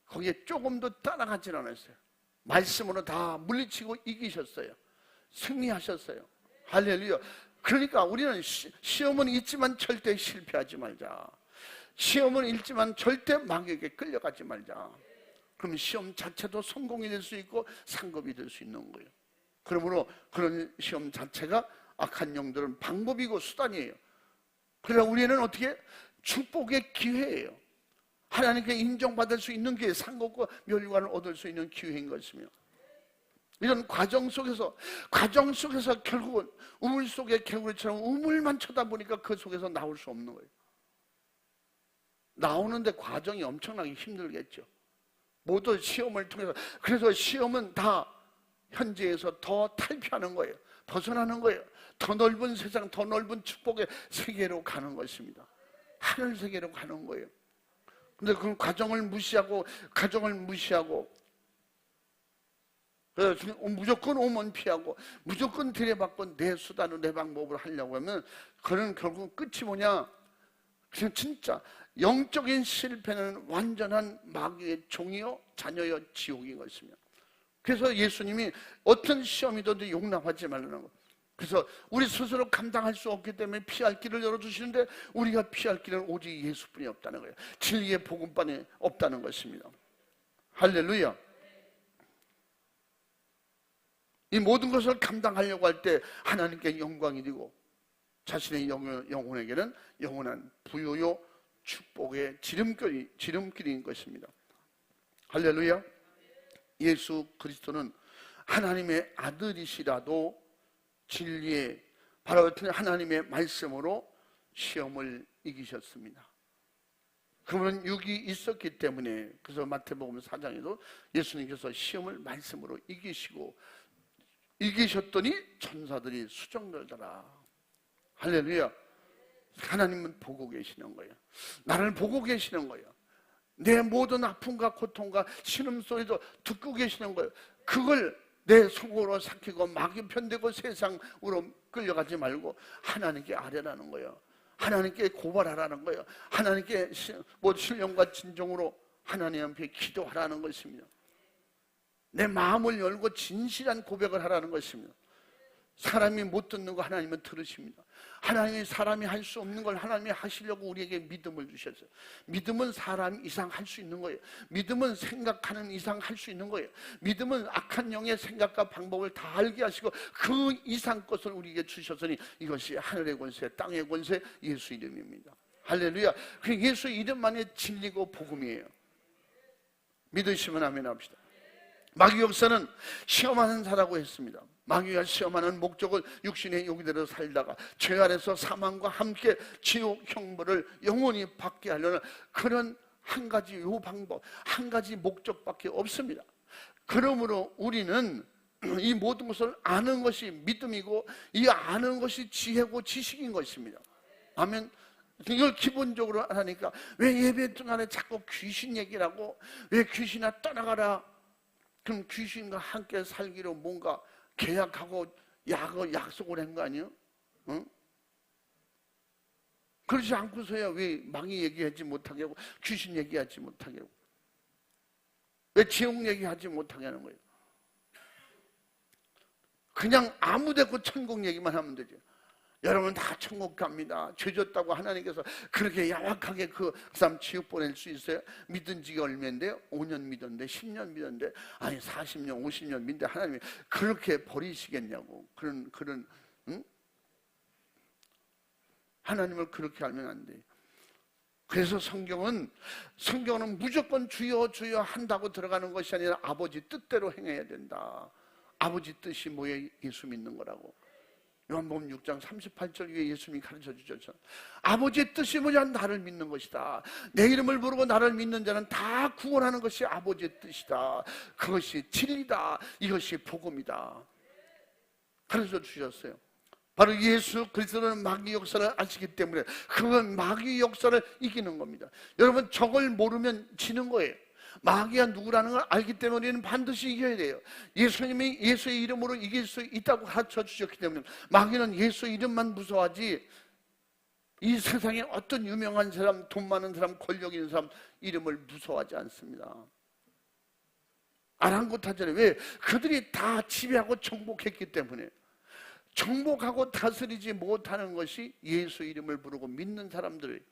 S1: 거기에 조금도 따라가지 않았어요. 말씀으로 다 물리치고 이기셨어요. 승리하셨어요. 할렐루야. 그러니까 우리는 시험은 있지만 절대 실패하지 말자. 시험은 있지만 절대 마귀에게 끌려가지 말자. 그럼 시험 자체도 성공이 될 수 있고 상급이 될 수 있는 거예요. 그러므로 그런 시험 자체가 악한 영들은 방법이고 수단이에요. 그러나 우리는 어떻게? 축복의 기회예요. 하나님께 인정받을 수 있는 기회, 상급과 멸류관을 얻을 수 있는 기회인 것이며, 이런 과정 속에서 결국은 우물 속의 개구리처럼 우물만 쳐다보니까 그 속에서 나올 수 없는 거예요. 나오는데 과정이 엄청나게 힘들겠죠. 모두 시험을 통해서. 그래서 시험은 다 현재에서 더 탈피하는 거예요. 벗어나는 거예요. 더 넓은 세상, 더 넓은 축복의 세계로 가는 것입니다. 하늘 세계로 가는 거예요. 근데 그 가정을 무시하고 그래서 무조건 오면 피하고 무조건 들여받고 내 수단으로 내 방법으로 하려고 하면 그는 결국 끝이 뭐냐? 그냥 진짜 영적인 실패는 완전한 마귀의 종이요 자녀여 지옥인 것이며, 그래서 예수님이 어떤 시험이든 용납하지 말라는 것. 그래서 우리 스스로 감당할 수 없기 때문에 피할 길을 열어주시는데 우리가 피할 길은 오직 예수뿐이 없다는 거예요. 진리의 복음만이 없다는 것입니다. 할렐루야. 이 모든 것을 감당하려고 할 때 하나님께 영광이 되고 자신의 영혼에게는 영원한 부요요 축복의 지름길인 것입니다. 할렐루야. 예수 그리스도는 하나님의 아들이시라도 진리의 바로 하나님의 말씀으로 시험을 이기셨습니다. 그분은 육이 있었기 때문에, 그래서 마태복음 4장에도 예수님께서 시험을 말씀으로 이기셨더니 천사들이 수정들더라. 할렐루야. 하나님은 보고 계시는 거예요. 나를 보고 계시는 거예요. 내 모든 아픔과 고통과 신음소리도 듣고 계시는 거예요. 그걸 내 속으로 삭히고 마귀 편되고 세상으로 끌려가지 말고 하나님께 아뢰라는 거예요. 하나님께 고발하라는 거예요. 하나님께 신령과 진정으로 하나님 앞에 기도하라는 것입니다. 내 마음을 열고 진실한 고백을 하라는 것입니다. 사람이 못 듣는 거 하나님은 들으십니다. 하나님이 사람이 할 수 없는 걸 하나님이 하시려고 우리에게 믿음을 주셨어요. 믿음은 사람 이상 할 수 있는 거예요. 믿음은 생각하는 이상 할 수 있는 거예요. 믿음은 악한 영의 생각과 방법을 다 알게 하시고 그 이상 것을 우리에게 주셨으니 이것이 하늘의 권세, 땅의 권세, 예수 이름입니다. 할렐루야. 그 예수 이름만이 진리고 복음이에요. 믿으시면 아멘 합시다. 마귀 역사는 시험하는 자라고 했습니다. 마귀가 시험하는 목적은 육신의 용기대로 살다가 죄 아래서 사망과 함께 지옥 형벌을 영원히 받게 하려는 그런 한 가지 방법, 한 가지 목적밖에 없습니다. 그러므로 우리는 이 모든 것을 아는 것이 믿음이고 이 아는 것이 지혜고 지식인 것입니다. 아멘. 이걸 기본적으로 하니까 왜 예배 중간에 자꾸 귀신 얘기를 하고 왜 귀신아 떠나가라, 그럼 귀신과 함께 살기로 뭔가 계약하고 약속을 한 거 아니에요? 응? 그러지 않고서야 왜 마귀 얘기하지 못하게 하고 귀신 얘기하지 못하게 하고 왜 지옥 얘기하지 못하게 하는 거예요? 그냥 아무데고 천국 얘기만 하면 되죠. 여러분 다 천국 갑니다. 죄 졌다고 하나님께서 그렇게 야박하게 그 사람 지옥 보낼 수 있어요? 믿은 지가 얼마인데요? 5년 믿었는데 10년 믿었는데 아니 40년 50년 믿는데 하나님이 그렇게 버리시겠냐고. 그런 응? 하나님을 그렇게 알면 안 돼요. 그래서 성경은 무조건 주여 주여 한다고 들어가는 것이 아니라 아버지 뜻대로 행해야 된다. 아버지 뜻이 뭐예요? 예수 믿는 거라고. 요한복음 6장 38절 위에 예수님이 가르쳐 주셨죠. 아버지의 뜻이 뭐냐? 나를 믿는 것이다. 내 이름을 부르고 나를 믿는 자는 다 구원하는 것이 아버지의 뜻이다. 그것이 진리다. 이것이 복음이다. 가르쳐 주셨어요. 바로 예수 그리스도는 마귀 역사를 아시기 때문에 그건 마귀 역사를 이기는 겁니다. 여러분 저걸 모르면 지는 거예요. 마귀가 누구라는 걸 알기 때문에 우리는 반드시 이겨야 돼요. 예수님이 예수의 이름으로 이길 수 있다고 가르쳐 주셨기 때문에 마귀는 예수 이름만 무서워하지 이 세상에 어떤 유명한 사람, 돈 많은 사람, 권력 있는 사람 이름을 무서워하지 않습니다. 아랑곳하잖아요. 왜? 그들이 다 지배하고 정복했기 때문에. 정복하고 다스리지 못하는 것이 예수 이름을 부르고 믿는 사람들.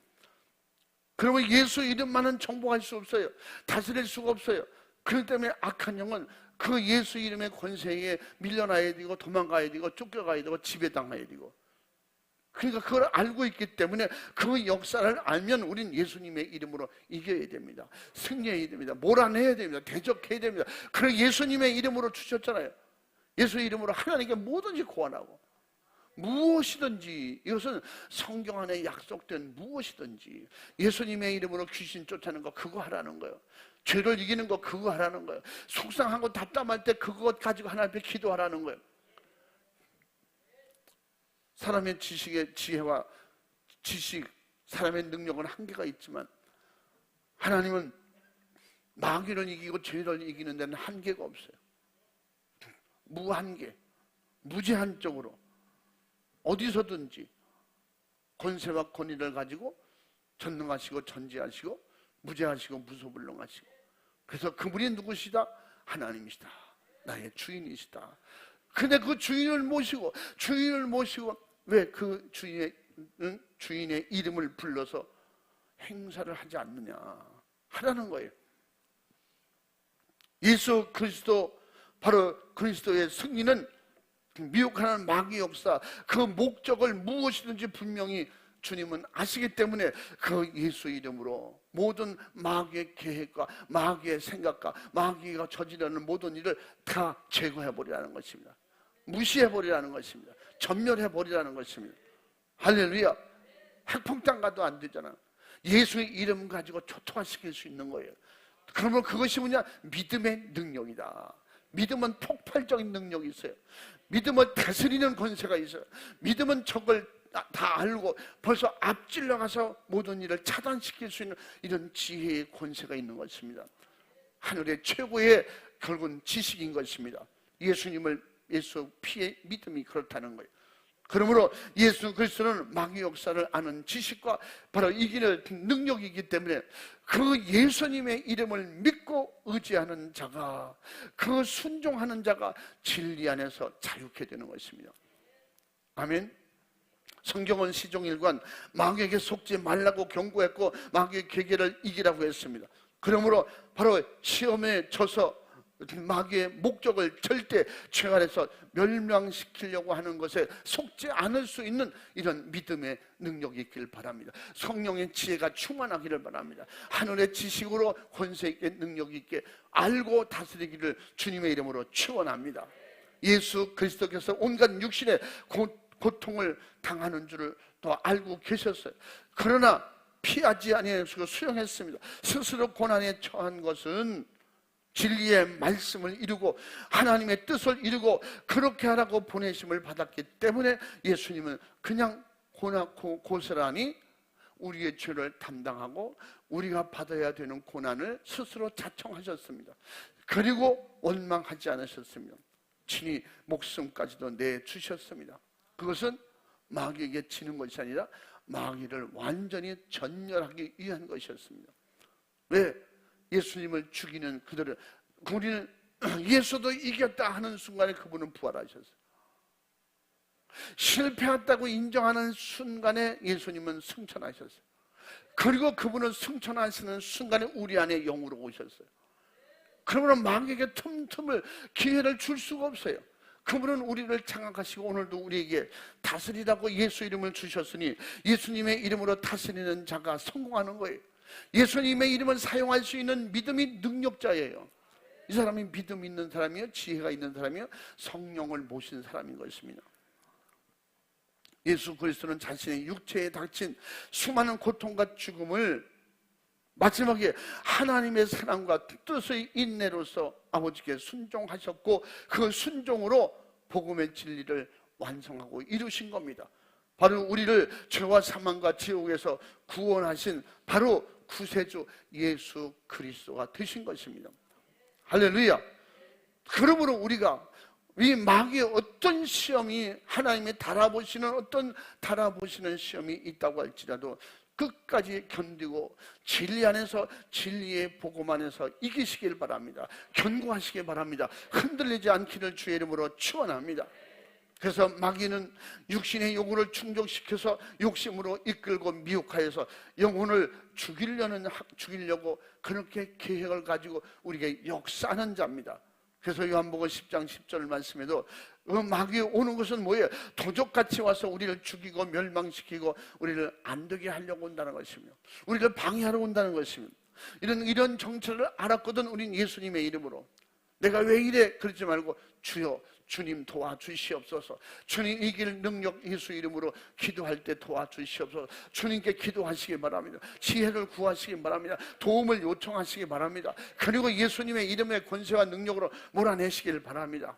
S1: 그러면 예수 이름만은 정복할 수 없어요. 다스릴 수가 없어요. 그렇기 때문에 악한 영은 그 예수 이름의 권세에 밀려나야 되고 도망가야 되고 쫓겨가야 되고 지배당해야 되고. 그러니까 그걸 알고 있기 때문에 그 역사를 알면 우린 예수님의 이름으로 이겨야 됩니다. 승리해야 됩니다. 몰아내야 됩니다. 대적해야 됩니다. 그래 예수님의 이름으로 주셨잖아요. 예수 이름으로 하나님께 뭐든지 구하라고. 무엇이든지, 이것은 성경 안에 약속된 무엇이든지 예수님의 이름으로 귀신 쫓아내는 거 그거 하라는 거예요. 죄를 이기는 거 그거 하라는 거예요. 속상하고 답답할 때 그것 가지고 하나님 앞에 기도하라는 거예요. 사람의 지식의 지혜와 지식, 사람의 능력은 한계가 있지만 하나님은 마귀를 이기고 죄를 이기는 데는 한계가 없어요. 무한계, 무제한적으로 어디서든지 권세와 권위를 가지고 전능하시고 전지하시고 무죄하시고 무소불능하시고, 그래서 그분이 누구시다? 하나님이시다. 나의 주인이시다. 근데 그 주인을 모시고 왜 그 주인의 이름을 불러서 행사를 하지 않느냐 하라는 거예요. 예수 그리스도, 바로 그리스도의 승리는 미혹하는 마귀 역사, 그 목적을 무엇이든지 분명히 주님은 아시기 때문에 그 예수 이름으로 모든 마귀의 계획과 마귀의 생각과 마귀가 저지르는 모든 일을 다 제거해버리라는 것입니다. 무시해버리라는 것입니다. 전멸해버리라는 것입니다. 할렐루야. 핵폭탄 가도 안 되잖아. 예수의 이름 가지고 초토화시킬 수 있는 거예요. 그러면 그것이 뭐냐? 믿음의 능력이다. 믿음은 폭발적인 능력이 있어요. 믿음은 다스리는 권세가 있어요. 믿음은 적을 다 알고 벌써 앞질러 가서 모든 일을 차단시킬 수 있는 이런 지혜의 권세가 있는 것입니다. 하늘의 최고의 결국은 지식인 것입니다. 예수 피의 믿음이 그렇다는 거예요. 그러므로 예수 그리스도는 마귀 역사를 아는 지식과 바로 이기는 능력이기 때문에 그 예수님의 이름을 믿고 의지하는 자가, 그 순종하는 자가 진리 안에서 자유케 되는 것입니다. 아멘. 성경은 시종일관 마귀에게 속지 말라고 경고했고 마귀의 계계를 이기라고 했습니다. 그러므로 바로 시험에 져서 마귀의 목적을 절대 죄 아래서 멸망시키려고 하는 것에 속지 않을 수 있는 이런 믿음의 능력이 있길 바랍니다. 성령의 지혜가 충만하기를 바랍니다. 하늘의 지식으로 권세 있게 능력 있게 알고 다스리기를 주님의 이름으로 축원합니다. 예수 그리스도께서 온갖 육신의 고통을 당하는 줄을 또 알고 계셨어요. 그러나 피하지 아니하시고 수용했습니다. 스스로 고난에 처한 것은 진리의 말씀을 이루고 하나님의 뜻을 이루고 그렇게 하라고 보내심을 받았기 때문에 예수님은 그냥 고스란히 우리의 죄를 담당하고 우리가 받아야 되는 고난을 스스로 자청하셨습니다. 그리고 원망하지 않으셨습니다. 친히 목숨까지도 내주셨습니다. 그것은 마귀에게 지는 것이 아니라 마귀를 완전히 전멸하기 위한 것이었습니다. 왜? 예수님을 죽이는 그들을, 우리는 예수도 이겼다 하는 순간에 그분은 부활하셨어요. 실패했다고 인정하는 순간에 예수님은 승천하셨어요. 그리고 그분은 승천하시는 순간에 우리 안에 영으로 오셨어요. 그러면 마귀에게 틈틈을 기회를 줄 수가 없어요. 그분은 우리를 장악하시고 오늘도 우리에게 다스리라고 예수 이름을 주셨으니 예수님의 이름으로 다스리는 자가 성공하는 거예요. 예수님의 이름을 사용할 수 있는 믿음이 능력자예요. 이 사람이 믿음 있는 사람이요, 지혜가 있는 사람이요, 성령을 모신 사람인 것입니다. 예수 그리스도는 자신의 육체에 닥친 수많은 고통과 죽음을 마지막에 하나님의 사랑과 뜻의 인내로서 아버지께 순종하셨고 그 순종으로 복음의 진리를 완성하고 이루신 겁니다. 바로 우리를 죄와 사망과 지옥에서 구원하신 바로 구세주 예수 그리스도가 되신 것입니다. 할렐루야. 그러므로 우리가 이 마귀의 어떤 시험이, 하나님의 달아보시는 시험이 있다고 할지라도 끝까지 견디고 진리 안에서, 진리의 복음 안에서 이기시길 바랍니다. 견고하시길 바랍니다. 흔들리지 않기를 주의 이름으로 축원합니다. 그래서 마귀는 육신의 요구를 충족시켜서 욕심으로 이끌고 미혹하여서 영혼을 죽이려고 그렇게 계획을 가지고 우리에게 역사하는 자입니다. 그래서 요한복음 10장 10절 말씀에도 마귀 오는 것은 뭐예요? 도적같이 와서 우리를 죽이고 멸망시키고 우리를 안 되게 하려고 온다는 것이며 우리를 방해하러 온다는 것이며 이런 정체를 알았거든. 우린 예수님의 이름으로 내가 왜 이래 그러지 말고 주여 주님 도와주시옵소서. 주님 이길 능력 예수 이름으로 기도할 때 도와주시옵소서. 주님께 기도하시기 바랍니다. 지혜를 구하시기 바랍니다. 도움을 요청하시기 바랍니다. 그리고 예수님의 이름의 권세와 능력으로 몰아내시기를 바랍니다.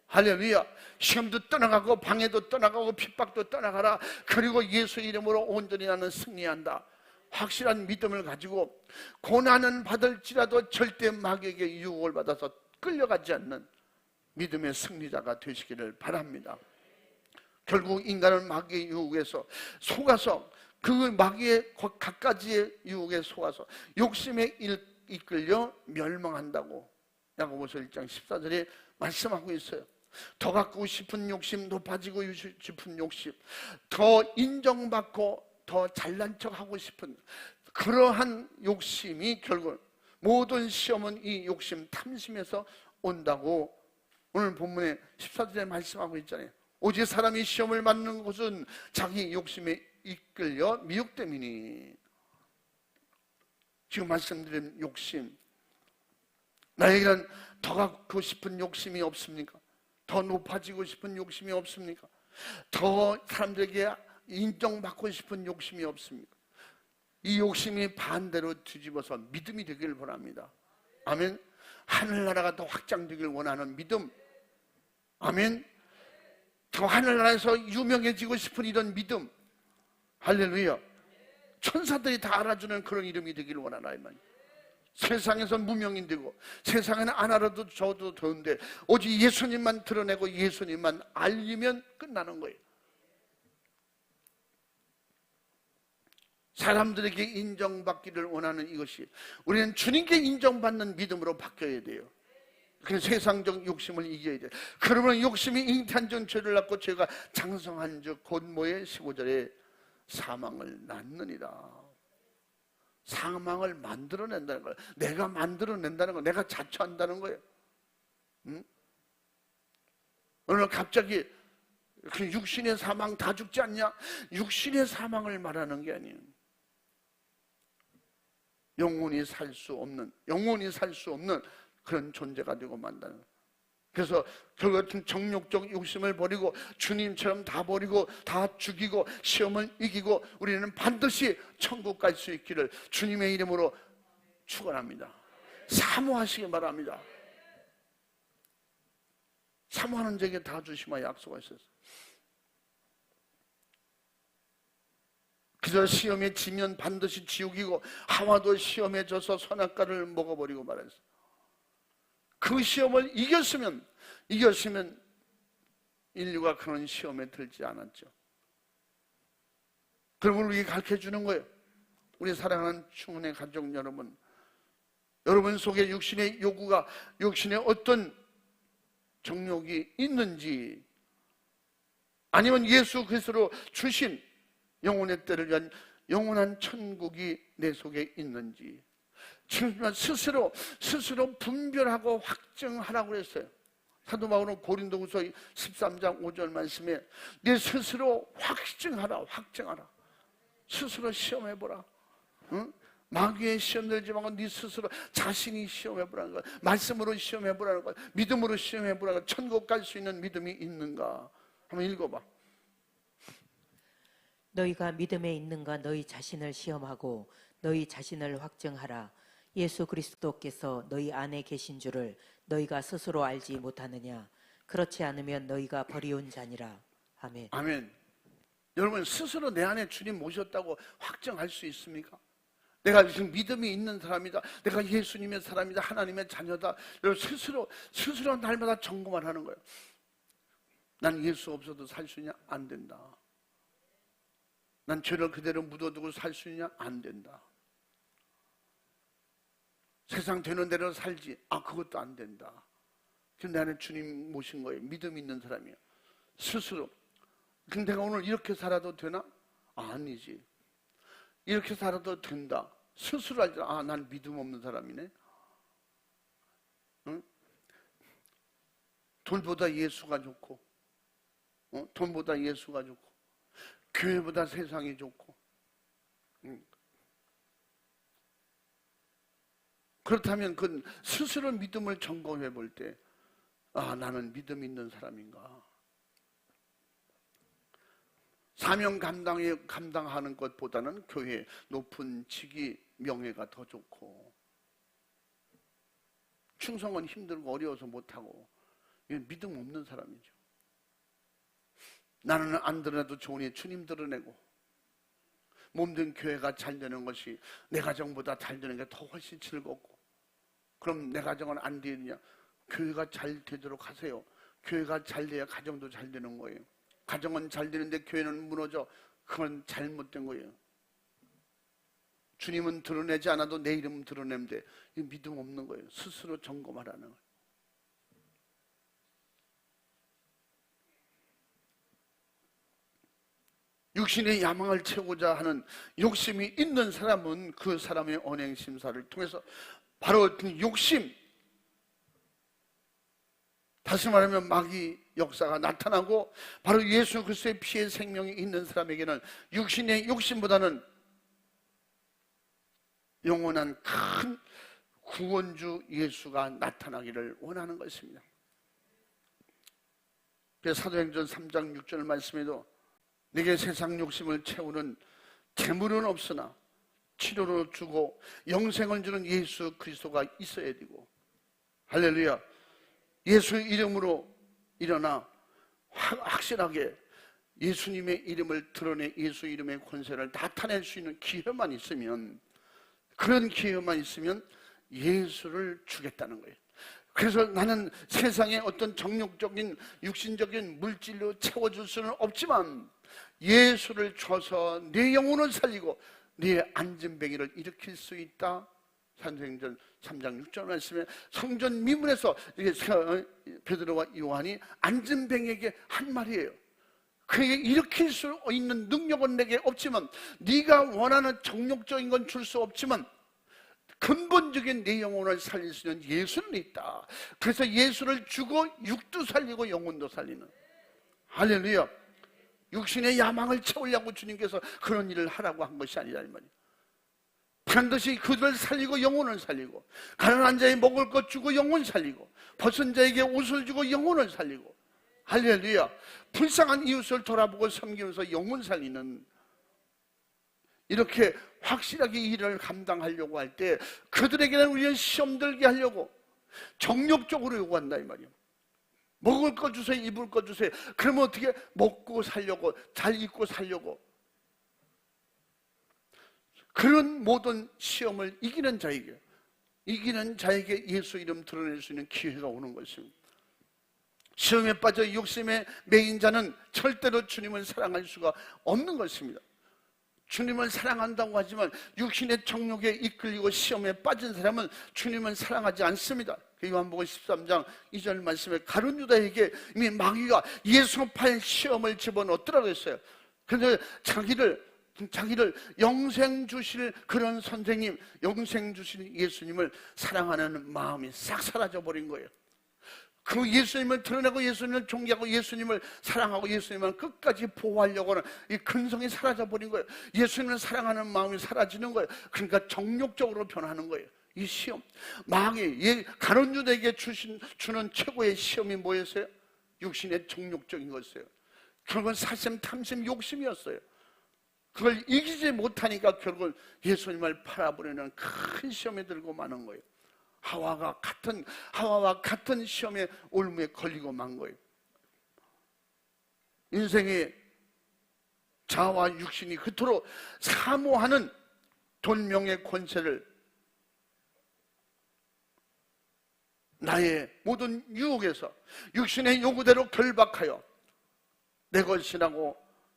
S1: 할렐루야. 시험도 떠나가고 방해도 떠나가고 핍박도 떠나가라. 그리고 예수 이름으로 온전히 나는 승리한다. 확실한 믿음을 가지고 고난은 받을지라도 절대 마귀에게 유혹을 받아서 끌려가지 않는 믿음의 승리자가 되시기를 바랍니다. 결국 인간은 마귀의 유혹에서 속아서 그 마귀의 갖가지의 유혹에 속아서 욕심에 이끌려 멸망한다고 야고보서 1장 14절에 말씀하고 있어요. 더 갖고 싶은 욕심, 높아지고 싶은 욕심, 더 인정받고 더 잘난 척하고 싶은 그러한 욕심이 결국 모든 시험은 이 욕심, 탐심에서 온다고 오늘 본문에 14절에 말씀하고 있잖아요. 오직 사람이 시험을 받는 것은 자기 욕심에 이끌려 미혹됨이니. 지금 말씀드린 욕심, 나에게는 더 갖고 싶은 욕심이 없습니까? 더 높아지고 싶은 욕심이 없습니까? 더 사람들에게 인정받고 싶은 욕심이 없습니까? 이 욕심이 반대로 뒤집어서 믿음이 되길 바랍니다. 아멘. 하늘나라가 더 확장되길 원하는 믿음. 아멘. 더 하늘나라에서 유명해지고 싶은 이런 믿음. 할렐루야. 천사들이 다 알아주는 그런 이름이 되길 원하나 이 말이에요. 세상에서 무명인되고 세상에는 안 알아도 저도 더운데 오직 예수님만 드러내고 예수님만 알리면 끝나는 거예요. 사람들에게 인정받기를 원하는 이것이, 우리는 주님께 인정받는 믿음으로 바뀌어야 돼요. 그래서 세상적 욕심을 이겨야 돼요. 그러면 욕심이 잉태한 전 죄를 낳고 죄가 장성한 즉 곧 뭐에 15절에 사망을 낳느니라. 사망을 만들어낸다는 거예요. 내가 만들어낸다는 거예요. 내가 자처한다는 거예요. 오늘 갑자기 그 육신의 사망 다 죽지 않냐? 육신의 사망을 말하는 게 아니에요. 영원히 살 수 없는 그런 존재가 되고 만다는 거예요. 그래서 그 같은 정욕적 욕심을 버리고 주님처럼 다 버리고 다 죽이고 시험을 이기고 우리는 반드시 천국 갈 수 있기를 주님의 이름으로 축원합니다. 사모하시기 바랍니다. 사모하는 자에게 다 주시마 약속하셨어요. 그저 시험에 지면 반드시 지옥이고 하와도 시험에 져서 선악과를 먹어버리고 말했어요. 그 시험을 이겼으면 인류가 그런 시험에 들지 않았죠. 그러면 우리에게 가르쳐주는 거예요. 우리 사랑하는 충원의 가족 여러분, 여러분 속에 육신의 요구가, 육신의 어떤 정욕이 있는지, 아니면 예수 그리스도로 주신 영혼의 때를 위한 영원한 천국이 내 속에 있는지 스스로 분별하고 확증하라고 그랬어요. 사도 바울은 고린도후서 13장 5절 말씀에 내 스스로 확증하라. 스스로 시험해보라. 응? 마귀의 시험 들지 말고 네 스스로 자신이 시험해보라는 거야. 말씀으로 시험해보라는 거야. 믿음으로 시험해보라는 거야. 천국 갈 수 있는 믿음이 있는가? 한번 읽어봐.
S2: 너희가 믿음에 있는가 너희 자신을 시험하고 너희 자신을 확증하라. 예수 그리스도께서 너희 안에 계신 줄을 너희가 스스로 알지 못하느냐? 그렇지 않으면 너희가 버리운 자니라. 아멘.
S1: 아멘. 여러분 스스로 내 안에 주님 모셨다고 확정할 수 있습니까? 내가 지금 믿음이 있는 사람이다. 내가 예수님의 사람이다. 하나님의 자녀다. 여러분 스스로 날마다 점검을 하는 거예요. 난 예수 없어도 살 수 있냐? 안 된다. 난 죄를 그대로 묻어두고 살 수 있냐? 안 된다. 세상 되는 대로 살지. 그것도 안 된다. 지금 내 안에 주님 모신 거예요. 믿음 있는 사람이에요. 스스로. 근데 내가 오늘 이렇게 살아도 되나? 아니지. 이렇게 살아도 된다. 스스로 알지. 난 믿음 없는 사람이네. 응? 돈보다 예수가 좋고, 돈보다 예수가 좋고, 교회보다 세상이 좋고. 그렇다면 그 스스로 믿음을 점검해 볼 때, 나는 믿음 있는 사람인가? 사명 감당하는 것보다는 교회 높은 직위, 명예가 더 좋고, 충성은 힘들고 어려워서 못하고, 이건 믿음 없는 사람이죠. 나는 안 드러내도 좋으니 주님 드러내고, 몸된 교회가 잘 되는 것이 내 가정보다 잘 되는 게 더 훨씬 즐겁고, 그럼 내 가정은 안 되느냐? 교회가 잘 되도록 하세요. 교회가 잘 돼야 가정도 잘 되는 거예요. 가정은 잘 되는데 교회는 무너져. 그건 잘못된 거예요. 주님은 드러내지 않아도 내 이름은 드러내면 돼. 이 믿음 없는 거예요. 스스로 점검하라는 거예요. 육신의 야망을 채우고자 하는 욕심이 있는 사람은 그 사람의 언행심사를 통해서 바로 그 욕심, 다시 말하면 마귀 역사가 나타나고, 바로 예수 그리스도의 피의 생명이 있는 사람에게는 육신의 욕심보다는 영원한 큰 구원주 예수가 나타나기를 원하는 것입니다. 그래서 사도행전 3장 6절 말씀에도 내게 세상 욕심을 채우는 재물은 없으나 치료로 주고 영생을 주는 예수 그리스도가 있어야 되고, 할렐루야, 예수 이름으로 일어나 확실하게 예수님의 이름을 드러내 예수 이름의 권세를 나타낼 수 있는 기회만 있으면, 그런 기회만 있으면 예수를 주겠다는 거예요. 그래서 나는 세상의 어떤 정욕적인 육신적인 물질로 채워줄 수는 없지만 예수를 줘서 내 영혼을 살리고 내 안전뱅이를 일으킬 수 있다. 사도행전 3장 6절 말씀에 성전 미문에서 베드로와 요한이 안전뱅이에게 한 말이에요. 그에게 일으킬 수 있는 능력은 내게 없지만, 네가 원하는 정욕적인 건 줄 수 없지만 근본적인 내 영혼을 살릴 수 있는 예수는 있다. 그래서 예수를 주고 육도 살리고 영혼도 살리는, 할렐루야. 육신의 야망을 채우려고 주님께서 그런 일을 하라고 한 것이 아니라 이 말이에요. 반드시 그들을 살리고 영혼을 살리고, 가난한 자에 먹을 것 주고 영혼 살리고, 벗은 자에게 옷을 주고 영혼을 살리고, 할렐루야. 불쌍한 이웃을 돌아보고 섬기면서 영혼 살리는, 이렇게 확실하게 일을 감당하려고 할 때 그들에게는 우리는 시험 들게 하려고 정욕적으로 요구한다 이 말이에요. 먹을 거 주세요, 입을 거 주세요. 그러면 어떻게 먹고 살려고, 잘 입고 살려고, 그런 모든 시험을 이기는 자에게 예수 이름 드러낼 수 있는 기회가 오는 것입니다. 시험에 빠져 욕심에 매인 자는 절대로 주님을 사랑할 수가 없는 것입니다. 주님을 사랑한다고 하지만 육신의 정욕에 이끌리고 시험에 빠진 사람은 주님을 사랑하지 않습니다. 요한복음 13장 2절 말씀에 가룟 유다에게 이미 마귀가 예수파의 시험을 집어넣더라고 했어요. 그런데 자기를 영생 주실 그런 선생님, 영생 주실 예수님을 사랑하는 마음이 싹 사라져버린 거예요. 그 예수님을 드러내고 예수님을 존경하고 예수님을 사랑하고 예수님을 끝까지 보호하려고 하는 이 근성이 사라져버린 거예요. 예수님을 사랑하는 마음이 사라지는 거예요. 그러니까 정욕적으로 변하는 거예요. 이 시험, 마귀 가룟 유다에게 주는 최고의 시험이 뭐였어요? 육신의 정욕적인 것이었어요. 결국은 사심, 탐심, 욕심이었어요. 그걸 이기지 못하니까 결국은 예수님을 팔아버리는 큰 시험에 들고 마는 거예요. 하와와 같은 시험에 올무에 걸리고 만 거예요. 인생의 자아와 육신이 그토록 사모하는 돈, 명예, 권세를 나의 모든 유혹에서 육신의 요구대로 결박하여 내 것이라고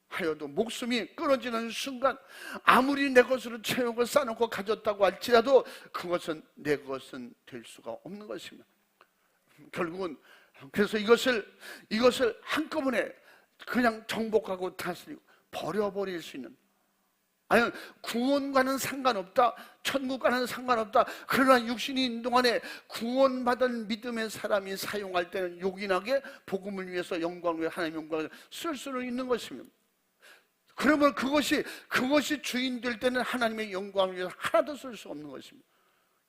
S1: 하여도 목숨이 끊어지는 순간, 아무리 내 것으로 채우고 싸놓고 가졌다고 할지라도 그것은 내 것은 될 수가 없는 것입니다. 결국은 그래서 이것을 한꺼번에 그냥 정복하고 다스리고 버려버릴 수 있는, 아니 구원과는 상관없다, 천국과는 상관없다, 그러나 육신이 있는 동안에 구원받은 믿음의 사람이 사용할 때는 요긴하게 복음을 위해서 영광을 위해 하나님의 영광을 쓸 수는 있는 것입니다. 그러면 그것이 주인 될 때는 하나님의 영광을 위해서 하나도 쓸 수 없는 것입니다.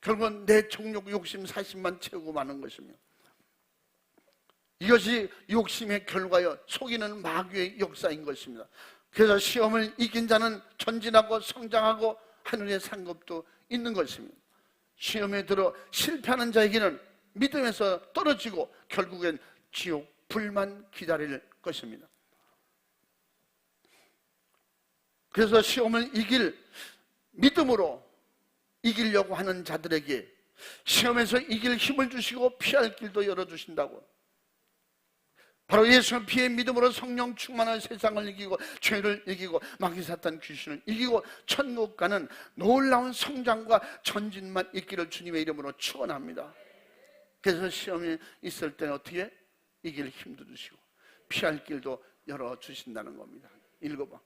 S1: 결국은 내 정욕, 욕심, 사심만 채우고 마는 것입니다. 이것이 욕심의 결과여 속이는 마귀의 역사인 것입니다. 그래서 시험을 이긴 자는 전진하고 성장하고 하늘의 상급도 있는 것입니다. 시험에 들어 실패하는 자에게는 믿음에서 떨어지고 결국엔 지옥, 불만 기다릴 것입니다. 그래서 시험을 믿음으로 이기려고 하는 자들에게 시험에서 이길 힘을 주시고 피할 길도 열어주신다고. 바로 예수의 피의 믿음으로 성령 충만한 세상을 이기고 죄를 이기고 마귀 사탄 귀신을 이기고 천국 가는 놀라운 성장과 전진만 있기를 주님의 이름으로 축원합니다. 그래서 시험이 있을 때는 어떻게 이길 힘도 주시고 피할 길도 열어주신다는 겁니다. 읽어봐.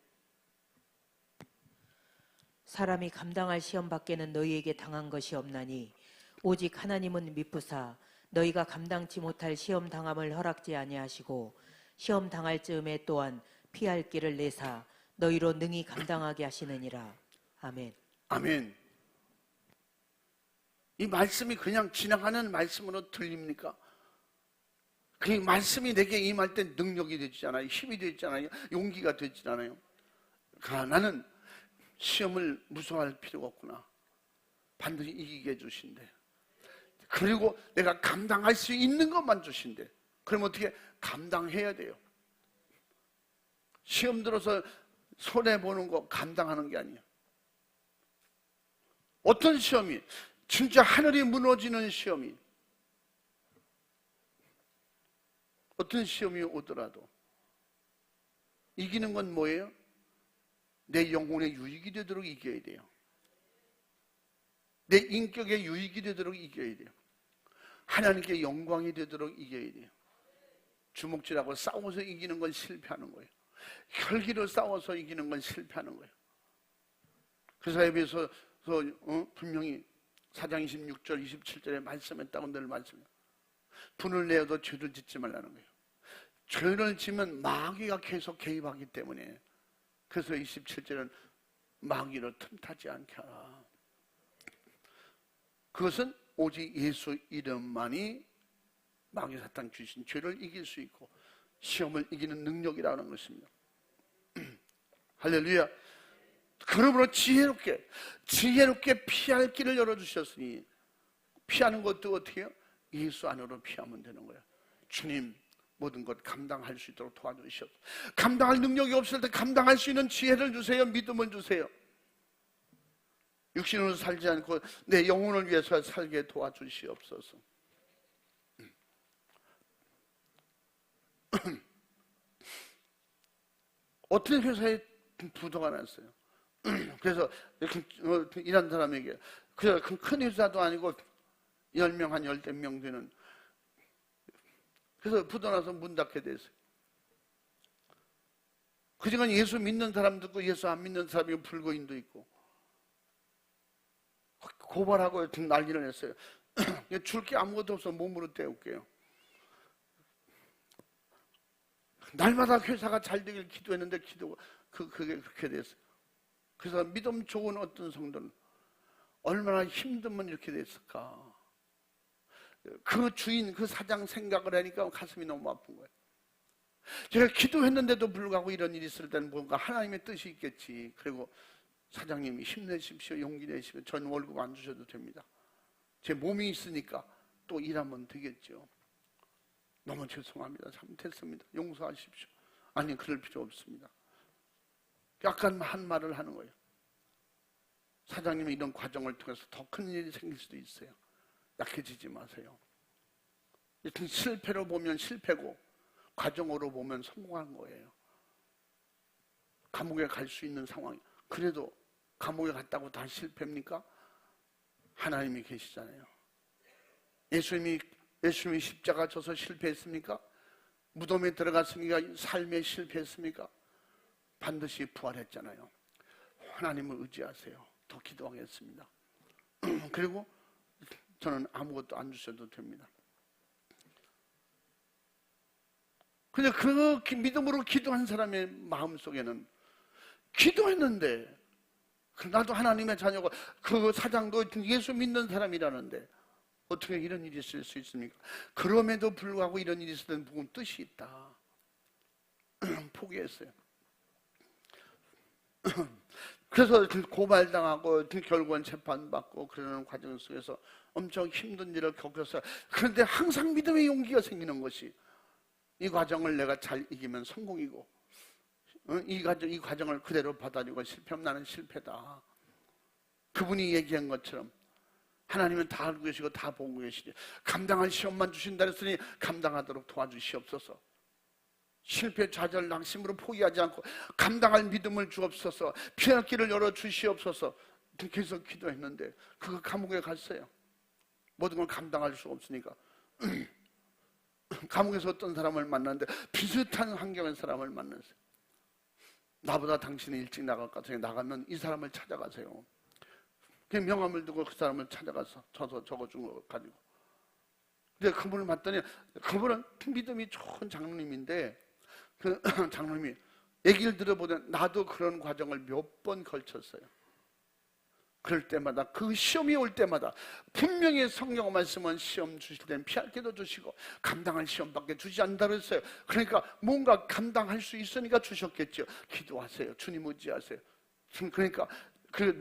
S2: 사람이 감당할 시험 밖에는 너희에게 당한 것이 없나니 오직 하나님은 미쁘사 너희가 감당치 못할 시험 당함을 허락지 아니하시고 시험 당할 즈음에 또한 피할 길을 내사 너희로 능히 감당하게 하시느니라. 아멘.
S1: 아멘. 이 말씀이 그냥 지나가는 말씀으로 들립니까? 그 말씀이 내게 임할 때 능력이 되잖아요. 힘이 되잖아요. 용기가 되잖아요. 나는 시험을 무서워할 필요가 없구나. 반드시 이기게 해주신대. 그리고 내가 감당할 수 있는 것만 주신대. 그럼 어떻게 감당해야 돼요? 시험 들어서 손해보는 거 감당하는 게 아니에요. 어떤 시험이 진짜 하늘이 무너지는 시험이, 어떤 시험이 오더라도 이기는 건 뭐예요? 내 영혼에 유익이 되도록 이겨야 돼요. 내 인격에 유익이 되도록 이겨야 돼요. 하나님께 영광이 되도록 이겨야 돼요. 주먹질하고 싸워서 이기는 건 실패하는 거예요. 혈기로 싸워서 이기는 건 실패하는 거예요. 그래서 에베소서 분명히 4장 26절 27절에 말씀했다고 늘 말씀해요. 분을 내어도 죄를 짓지 말라는 거예요. 죄를 지면 마귀가 계속 개입하기 때문에, 그래서 27절은 마귀로 틈타지 않게 하라. 그것은 오직 예수 이름만이 마귀 사탄 귀신 죄를 이길 수 있고 시험을 이기는 능력이라는 것입니다. 할렐루야. 그러므로 지혜롭게 피할 길을 열어주셨으니, 피하는 것도 어떻게 해요? 예수 안으로 피하면 되는 거예요. 주님, 모든 것 감당할 수 있도록 도와주시옵소서. 감당할 능력이 없을 때 감당할 수 있는 지혜를 주세요. 믿음을 주세요. 육신으로 살지 않고 내 영혼을 위해서 살게 도와주시옵소서. 어떤 회사에 부도가 났어요. 그래서 이렇게 일한 사람에게, 큰 회사도 아니고 10명, 한 10명 되는, 그래서 부도 나서 문 닫게 됐어요. 그중에 예수 믿는 사람도 있고 예수 안 믿는 사람이 있고 불교인도 있고, 고발하고 난리를 냈어요. 줄 게 아무것도 없어 몸으로 때울게요. 날마다 회사가 잘 되길 기도했는데 기도가 그게 그렇게 됐어요. 그래서 믿음 좋은 어떤 성도는 얼마나 힘들면 이렇게 됐을까. 그 주인, 그 사장 생각을 하니까 가슴이 너무 아픈 거예요. 제가 기도했는데도 불구하고 이런 일이 있을 때는 뭔가 하나님의 뜻이 있겠지. 그리고 사장님이 힘내십시오, 용기 내십시오. 전 월급 안 주셔도 됩니다. 제 몸이 있으니까 또 일하면 되겠죠. 너무 죄송합니다. 잘못했습니다. 용서하십시오. 아니, 그럴 필요 없습니다. 약간 한 말을 하는 거예요. 사장님이 이런 과정을 통해서 더 큰 일이 생길 수도 있어요. 약해지지 마세요. 실패로 보면 실패고 과정으로 보면 성공한 거예요. 감옥에 갈 수 있는 상황이, 그래도 감옥에 갔다고 다 실패입니까? 하나님이 계시잖아요. 예수님이 십자가 져서 실패했습니까? 무덤에 들어갔으니까 삶에 실패했습니까? 반드시 부활했잖아요. 하나님을 의지하세요. 더 기도하겠습니다. 그리고 저는 아무것도 안 주셔도 됩니다. 근데 그 믿음으로 기도한 사람의 마음속에는, 기도했는데 나도 하나님의 자녀고 그 사장도 예수 믿는 사람이라는데 어떻게 이런 일이 있을 수 있습니까? 그럼에도 불구하고 이런 일이 있을 때는 무슨 뜻이 있다. 포기했어요. 그래서 고발당하고 결국은 재판받고 그러는 과정 속에서 엄청 힘든 일을 겪었어요. 그런데 항상 믿음의 용기가 생기는 것이, 이 과정을 내가 잘 이기면 성공이고 이 과정을 그대로 받아들이고 실패하면 나는 실패다. 그분이 얘기한 것처럼 하나님은 다 알고 계시고 다 보고 계시니 감당할 시험만 주신다 했으니 감당하도록 도와주시옵소서. 실패, 좌절, 낙심으로 포기하지 않고 감당할 믿음을 주옵소서. 피할 길을 열어 주시옵소서. 계속 기도했는데 그거 감옥에 갔어요. 모든 걸 감당할 수 없으니까. 감옥에서 어떤 사람을 만났는데 비슷한 환경의 사람을 만났어요. 나보다 당신이 일찍 나갈 것 같으니 나가면 이 사람을 찾아가세요. 그 명함을 두고 그 사람을 찾아가서 적어준 거 가지고. 근데 그분을 봤더니 그분은 믿음이 좋은 장로님인데 그 장로님이 얘기를 들어보면 나도 그런 과정을 몇 번 걸쳤어요. 그럴 때마다 그 시험이 올 때마다 분명히 성경 말씀은 시험 주실 때는 피할 길도 주시고 감당할 시험밖에 주지 않는다 그랬어요. 그러니까 뭔가 감당할 수 있으니까 주셨겠죠. 기도하세요. 주님 의지하세요. 그러니까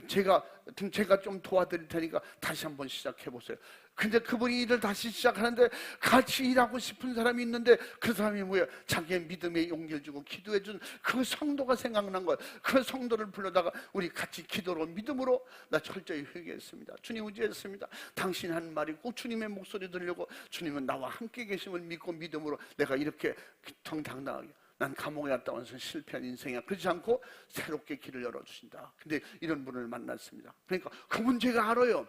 S1: 제가 좀 도와드릴 테니까 다시 한번 시작해 보세요. 근데 그분이 일을 다시 시작하는데 같이 일하고 싶은 사람이 있는데 그 사람이 뭐예요? 자기의 믿음에 용기를 주고 기도해 준 그 성도가 생각난 거예요. 그 성도를 불러다가 우리 같이 기도로 믿음으로 나 철저히 회개했습니다. 주님 의지했습니다. 당신 한 말이 꼭 주님의 목소리 들으려고 주님은 나와 함께 계심을 믿고 믿음으로 내가 이렇게 정당당하게 난 감옥에 갔다 와서 실패한 인생이야. 그렇지 않고 새롭게 길을 열어주신다. 근데 이런 분을 만났습니다. 그러니까 그분 제가 알아요.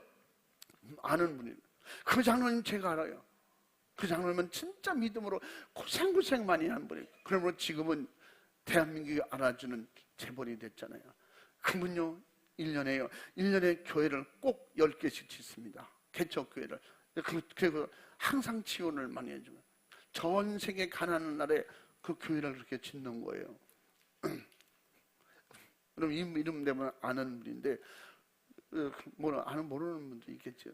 S1: 아는 분이에요. 그 장로님 제가 알아요. 그 장로님은 진짜 믿음으로 고생 많이 한 분이에요. 그러므로 지금은 대한민국이 알아주는 재벌이 됐잖아요. 그분요 1년에 교회를 꼭 10개씩 짓습니다. 개척교회를. 그리고 항상 지원을 많이 해주면 전 세계 가난한 나라에 그 교회를 그렇게 짓는 거예요. 그럼 이름 되면 아는 분인데 모르는 분도 있겠죠.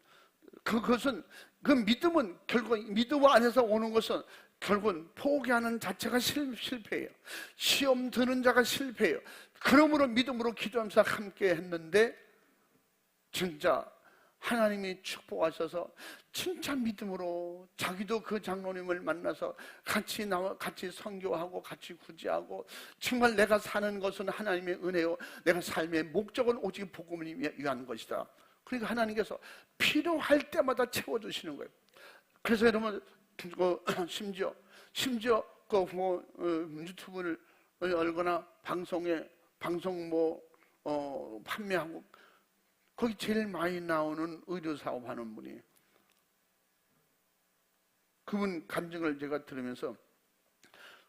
S1: 그것은 그 믿음은 결국 믿음 안에서 오는 것은 결국은 포기하는 자체가 실패예요. 시험 드는 자가 실패예요. 그러므로 믿음으로 기도하면서 함께 했는데 진짜 하나님이 축복하셔서 진짜 믿음으로 자기도 그 장로님을 만나서 같이 선교하고 같이 구제하고 정말 내가 사는 것은 하나님의 은혜요 내가 삶의 목적은 오직 복음을 위한 것이다. 그러니까 하나님께서 필요할 때마다 채워주시는 거예요. 그래서 여러분 심지어 유튜브를 열거나 방송 판매하고 거기 제일 많이 나오는 의료사업 하는 분이 그분 간증을 제가 들으면서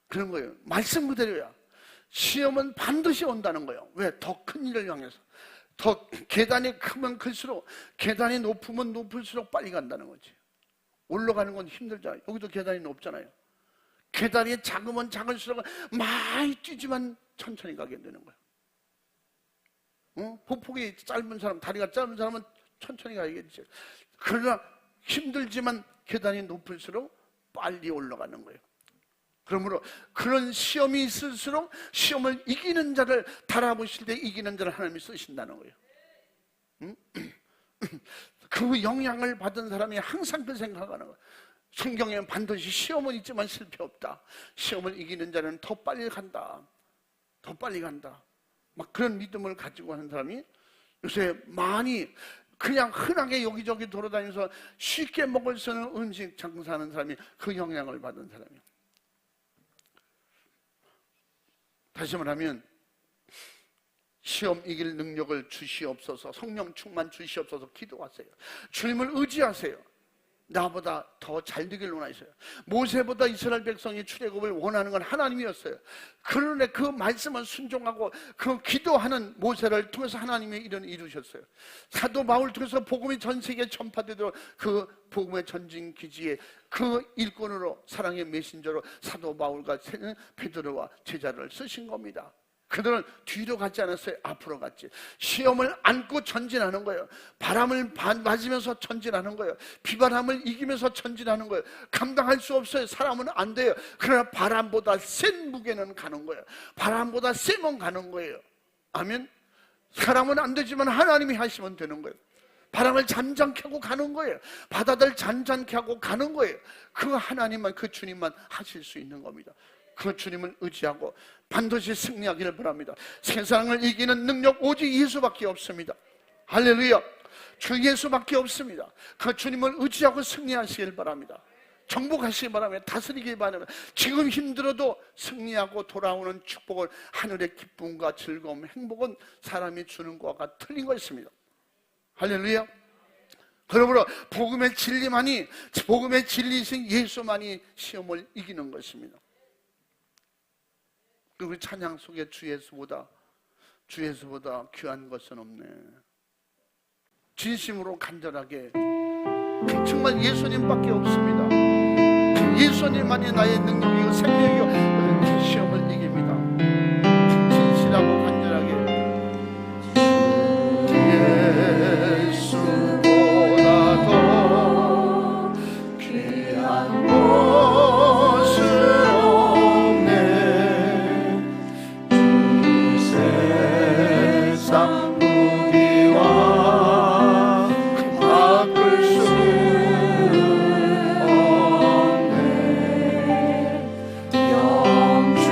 S1: 그런 거예요. 말씀 그대로야. 시험은 반드시 온다는 거예요. 왜? 더 큰 일을 향해서. 더 계단이 크면 클수록 계단이 높으면 높을수록 빨리 간다는 거지. 올라가는 건 힘들잖아요. 여기도 계단이 높잖아요. 계단이 작으면 작을수록 많이 뛰지만 천천히 가게 되는 거예요. 보폭이 짧은 사람, 다리가 짧은 사람은 천천히 가야겠죠. 그러나 힘들지만 계단이 높을수록 빨리 올라가는 거예요. 그러므로 그런 시험이 있을수록 시험을 이기는 자를 달아보실 때 이기는 자를 하나님이 쓰신다는 거예요. 그 영향을 받은 사람이 항상 그 생각하는 거예요. 성경에는 반드시 시험은 있지만 실패 없다. 시험을 이기는 자는 더 빨리 간다. 더 빨리 간다. 막 그런 믿음을 가지고 하는 사람이 요새 많이 그냥 흔하게 여기저기 돌아다니면서 쉽게 먹을 수 있는 음식 장사하는 사람이 그 영향을 받은 사람이에요. 다시 말하면 시험 이길 능력을 주시옵소서. 성령 충만 주시옵소서. 기도하세요. 주님을 의지하세요. 나보다 더 잘 되길 원하셔요. 모세보다 이스라엘 백성이 출애굽을 원하는 건 하나님이었어요. 그런데 그 말씀을 순종하고 그 기도하는 모세를 통해서 하나님이 이루셨어요. 사도 바울을 통해서 복음이 전 세계에 전파되도록 그 복음의 전진 기지에 그 일꾼으로 사랑의 메신저로 사도 바울과 베드로와 제자를 쓰신 겁니다. 그들은 뒤로 가지 않았어요. 앞으로 갔지. 시험을 안고 전진하는 거예요. 바람을 맞으면서 전진하는 거예요. 비바람을 이기면서 전진하는 거예요. 감당할 수 없어요. 사람은 안 돼요. 그러나 바람보다 센 무게는 가는 거예요. 바람보다 세면 가는 거예요. 아멘. 사람은 안 되지만 하나님이 하시면 되는 거예요. 바람을 잔잔케 하고 가는 거예요. 바다들 잔잔케 하고 가는 거예요. 그 하나님만, 그 주님만 하실 수 있는 겁니다. 그 주님을 의지하고 반드시 승리하기를 바랍니다. 세상을 이기는 능력 오직 예수밖에 없습니다. 할렐루야. 주 예수밖에 없습니다. 그 주님을 의지하고 승리하시길 바랍니다. 정복하시기 바랍니다. 다스리기 바랍니다. 지금 힘들어도 승리하고 돌아오는 축복을, 하늘의 기쁨과 즐거움, 행복은 사람이 주는 것과 틀린 것입니다. 할렐루야. 그러므로 복음의 진리만이, 복음의 진리이신 예수만이 시험을 이기는 것입니다. 그리고 찬양 속에 주 예수보다 귀한 것은 없네. 진심으로 간절하게 정말 예수님밖에 없습니다. 예수님만이 나의 능력이고 생명이고 시험을 이깁니다. 진실하고 간절하게 예수보다 더 귀한 것은 없네. 세상 무기와 바꿀 수 없네. 영주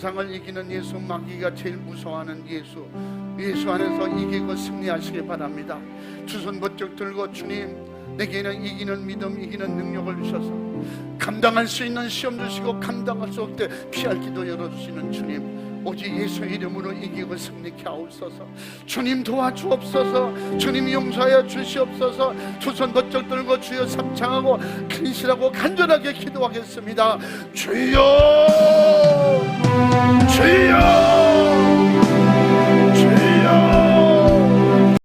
S1: 세상을 이기는 예수, 마귀가 제일 무서워하는 예수, 예수 안에서 이기고 승리하시기 바랍니다. 두 손 번쩍 들고 주님, 내게는 이기는 믿음, 이기는 능력을 주셔서 감당할 수 있는 시험 주시고 감당할 수 없을 때 피할 기도 열어주시는 주님, 오직 예수 이름으로 이기고 승리케 하옵소서. 주님 도와주옵소서. 주님 용서하여 주시옵소서. 두 손 번쩍 들고 주여 삼창하고 근실하고 간절하게 기도하겠습니다. 주여, 주여,